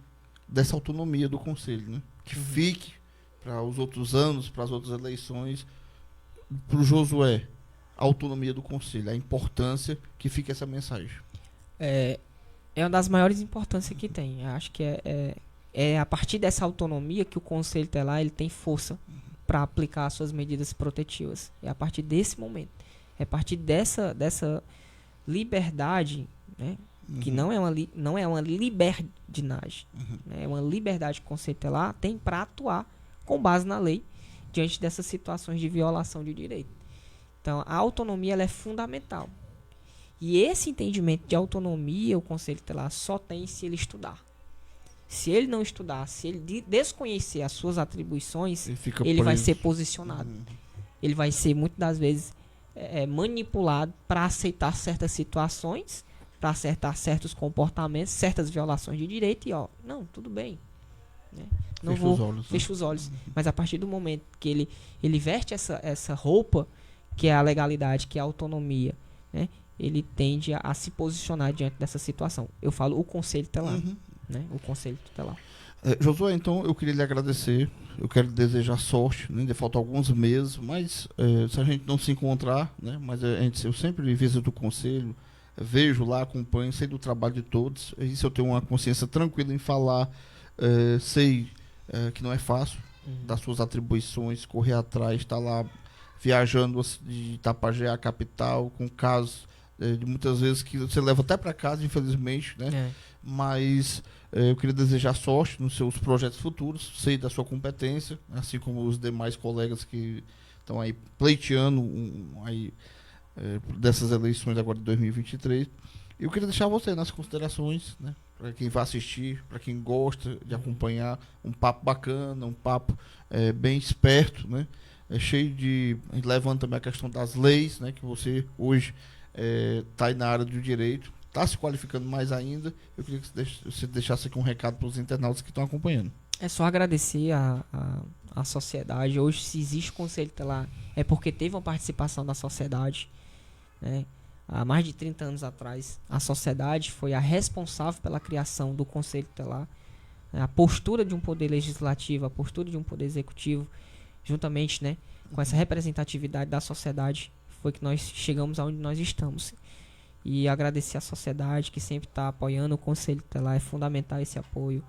dessa autonomia do Conselho, né, que fique para os outros anos, para as outras eleições, para o Josué, a autonomia do Conselho, a importância que fica essa mensagem. É uma das maiores importâncias que tem. Eu acho que é a partir dessa autonomia que o Conselho Tutelar ele tem força para aplicar as suas medidas protetivas. É a partir desse momento. É a partir dessa liberdade, né, que não é uma liberdinagem. Né, é uma liberdade que o Conselho Tutelar tem para atuar com base na lei diante dessas situações de violação de direito. Então, a autonomia ela é fundamental. E esse entendimento de autonomia, o Conselho Tutelar só tem se ele estudar. Se ele não estudar, se ele desconhecer as suas atribuições, ele vai ser posicionado. Ele vai ser, muitas das vezes, manipulado para aceitar certas situações, para acertar certos comportamentos, certas violações de direito, e não, tudo bem. Né? Não fecha os olhos. Mas a partir do momento que ele veste essa roupa, que é a legalidade, que é a autonomia, né? Ele tende a se posicionar diante dessa situação. Eu falo o Conselho Tutelar. Né? O Conselho Tutelar. Josué, então eu queria lhe agradecer. Eu quero desejar sorte. Né? Ainda faltam alguns meses, mas se a gente não se encontrar, né? Mas eu sempre visito o Conselho, vejo lá, acompanho, sei do trabalho de todos. Isso eu tenho uma consciência tranquila em falar. Sei que não é fácil das suas atribuições, correr atrás, estar lá viajando de Itapajé à capital, com casos de muitas vezes que você leva até para casa, infelizmente, né? Mas eu queria desejar sorte nos seus projetos futuros, sei da sua competência, assim como os demais colegas que estão aí pleiteando dessas eleições agora de 2023. Eu queria deixar você nas considerações, né? Para quem vai assistir, para quem gosta de acompanhar, um papo bacana, um papo bem esperto, né? Cheio de... levando também a questão das leis, né? Que você hoje está aí na área do direito, está se qualificando mais ainda. Eu queria que você deixasse aqui um recado para os internautas que estão acompanhando. É só agradecer a sociedade. Hoje, se existe Conselho Tutelar, é porque teve uma participação da sociedade, né? Há mais de 30 anos atrás, a sociedade foi a responsável pela criação do Conselho Tutelar. A postura de um poder legislativo, a postura de um poder executivo, juntamente, né, com essa representatividade da sociedade, foi que nós chegamos aonde nós estamos. E agradecer à sociedade que sempre está apoiando o Conselho Tutelar, é fundamental esse apoio.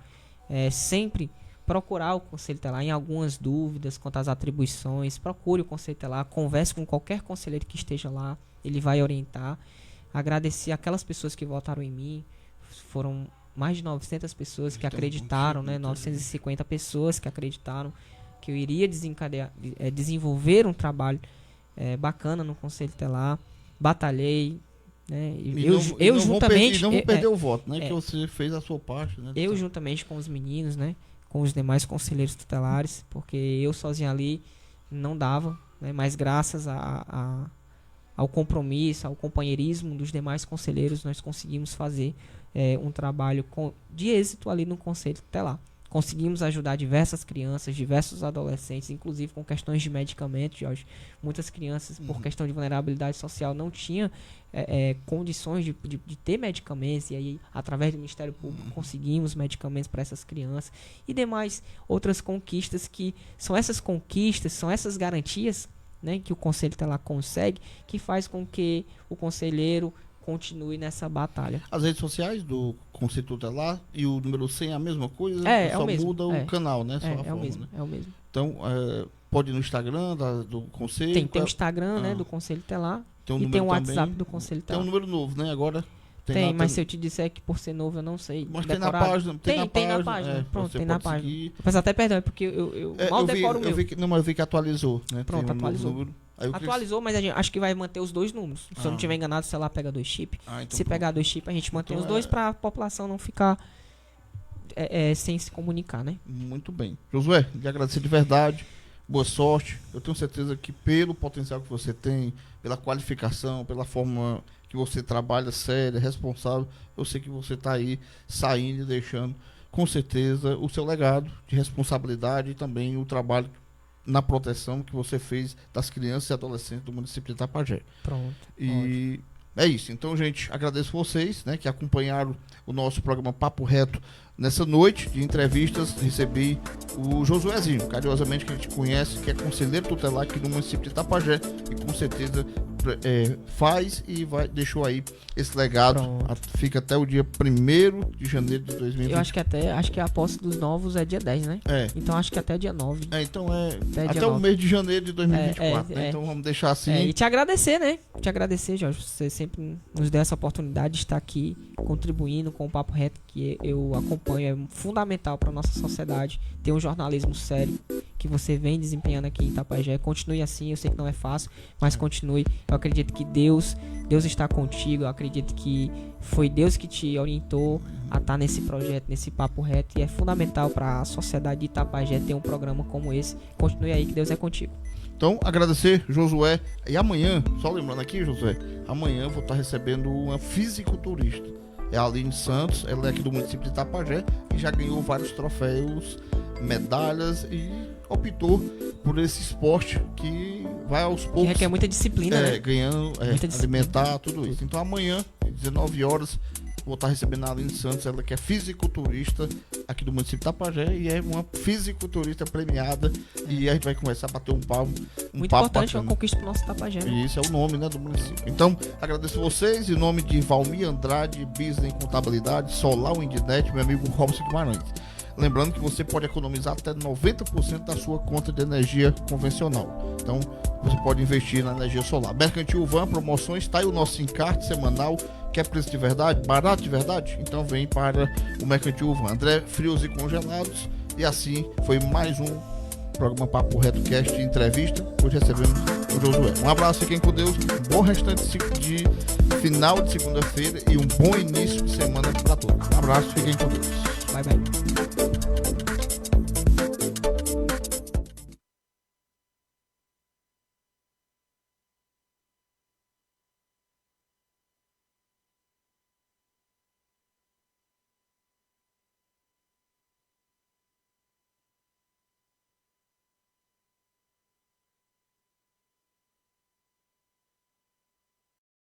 Sempre procurar o Conselho Tutelar em algumas dúvidas quanto às atribuições, procure o Conselho Tutelar, converse com qualquer conselheiro que esteja lá, ele vai orientar. Agradecer aquelas pessoas que votaram em mim, foram mais de 900 pessoas que acreditaram, né? 950 pessoas que acreditaram que eu iria desenvolver um trabalho bacana no Conselho Tutelar. Batalhei, né? Eu juntamente... não vou perder o voto, né? Que você fez a sua parte, né? Eu juntamente com os meninos, né? Com os demais conselheiros tutelares, porque eu sozinho ali não dava, né? Mas graças ao compromisso, ao companheirismo dos demais conselheiros, nós conseguimos fazer um trabalho de êxito ali no Conselho Tutelar. Conseguimos ajudar diversas crianças, diversos adolescentes, inclusive com questões de medicamentos, Jorge. Muitas crianças, por questão de vulnerabilidade social, não tinham condições de ter medicamentos, e aí, através do Ministério Público, conseguimos medicamentos para essas crianças. E demais outras conquistas que são essas garantias, né, que o Conselho Tutelar consegue, que faz com que o conselheiro continue nessa batalha. As redes sociais do Conselho Tutelar e o número 100 é a mesma coisa? Só muda o canal, né? O mesmo, né? É o mesmo. Então, pode ir no Instagram do Conselho? Tem o Instagram, né, do Conselho Tutelar. E tem o WhatsApp do Conselho Tutelar. Tem um número novo, né? Agora... Mas se eu te disser que por ser novo eu não sei. Mas decorado. Tem na página. Pronto, tem na página. Mas até perdão, é porque eu mal decoro o meu. Mas eu vi que atualizou, né? Pronto, atualizou. Aí eu Atualizou, mas acho que vai manter os 2 números. Se eu não estiver enganado, o celular pega 2 chips. Então se pegar 2 chips, a gente mantém os 2 para a população não ficar sem se comunicar, né? Muito bem. Josué, lhe agradecer de verdade. Boa sorte. Eu tenho certeza que pelo potencial que você tem, pela qualificação, pela forma que você trabalha séria, responsável, eu sei que você está aí saindo e deixando, com certeza, o seu legado de responsabilidade e também o trabalho na proteção que você fez das crianças e adolescentes do município de Itapajé. Pronto. E é isso. Então, gente, agradeço vocês, né, que acompanharam o nosso programa Papo Reto nessa noite de entrevistas. Recebi o Josuézinho, carinhosamente, que a gente conhece, que é conselheiro tutelar aqui no município de Itapajé e com certeza faz e deixou aí esse legado. Fica até o dia 1º de janeiro de 2020. Eu acho que a posse dos novos é dia 10, né? Então acho que até dia 9. Então até o mês de janeiro de 2024, né? Então vamos deixar assim. E te agradecer, né? Te agradecer, Jorge. Você sempre nos deu essa oportunidade de estar aqui contribuindo com o Papo Reto, que eu acompanho, é fundamental para nossa sociedade. Ter um jornalismo sério que você vem desempenhando aqui em Itapajé. Continue assim, eu sei que não é fácil, mas continue. Eu acredito que Deus está contigo. Eu acredito que foi Deus que te orientou a estar nesse projeto, nesse Papo Reto, e é fundamental para a sociedade de Itapajé ter um programa como esse. Continue aí, que Deus é contigo. Então, agradecer, Josué. E amanhã, só lembrando aqui, Josué, amanhã eu vou estar recebendo uma fisiculturista. É a Aline Santos, ela é aqui do município de Itapajé e já ganhou vários troféus, medalhas e optou por esse esporte que vai aos poucos. Que requer muita disciplina, né? Ganhando, alimentar, tudo isso. Então amanhã, às 19 horas, vou estar recebendo a Aline Santos, ela que é fisiculturista aqui do município de Itapajé e é uma fisiculturista premiada. E a gente vai começar a bater um papo. Muito importante, é uma conquista pro nosso Itapajé. E isso é o nome, né, do município. Então, agradeço vocês em nome de Valmir Andrade, Business em Contabilidade, Solar Windnet, meu amigo Robson Guimarães. Lembrando que você pode economizar até 90% da sua conta de energia convencional. Então, você pode investir na energia solar. Mercantil Van, promoções, está aí o nosso encarte semanal. Quer preço de verdade? Barato de verdade? Então vem para o Mercantil Van. André, frios e congelados. E assim foi mais um programa Papo Reto Cast de entrevista. Hoje recebemos o Josué. Um abraço, fiquem com Deus. Um bom restante de final de segunda-feira e um bom início de semana para todos. Um abraço, fiquem com Deus. Bye, bye.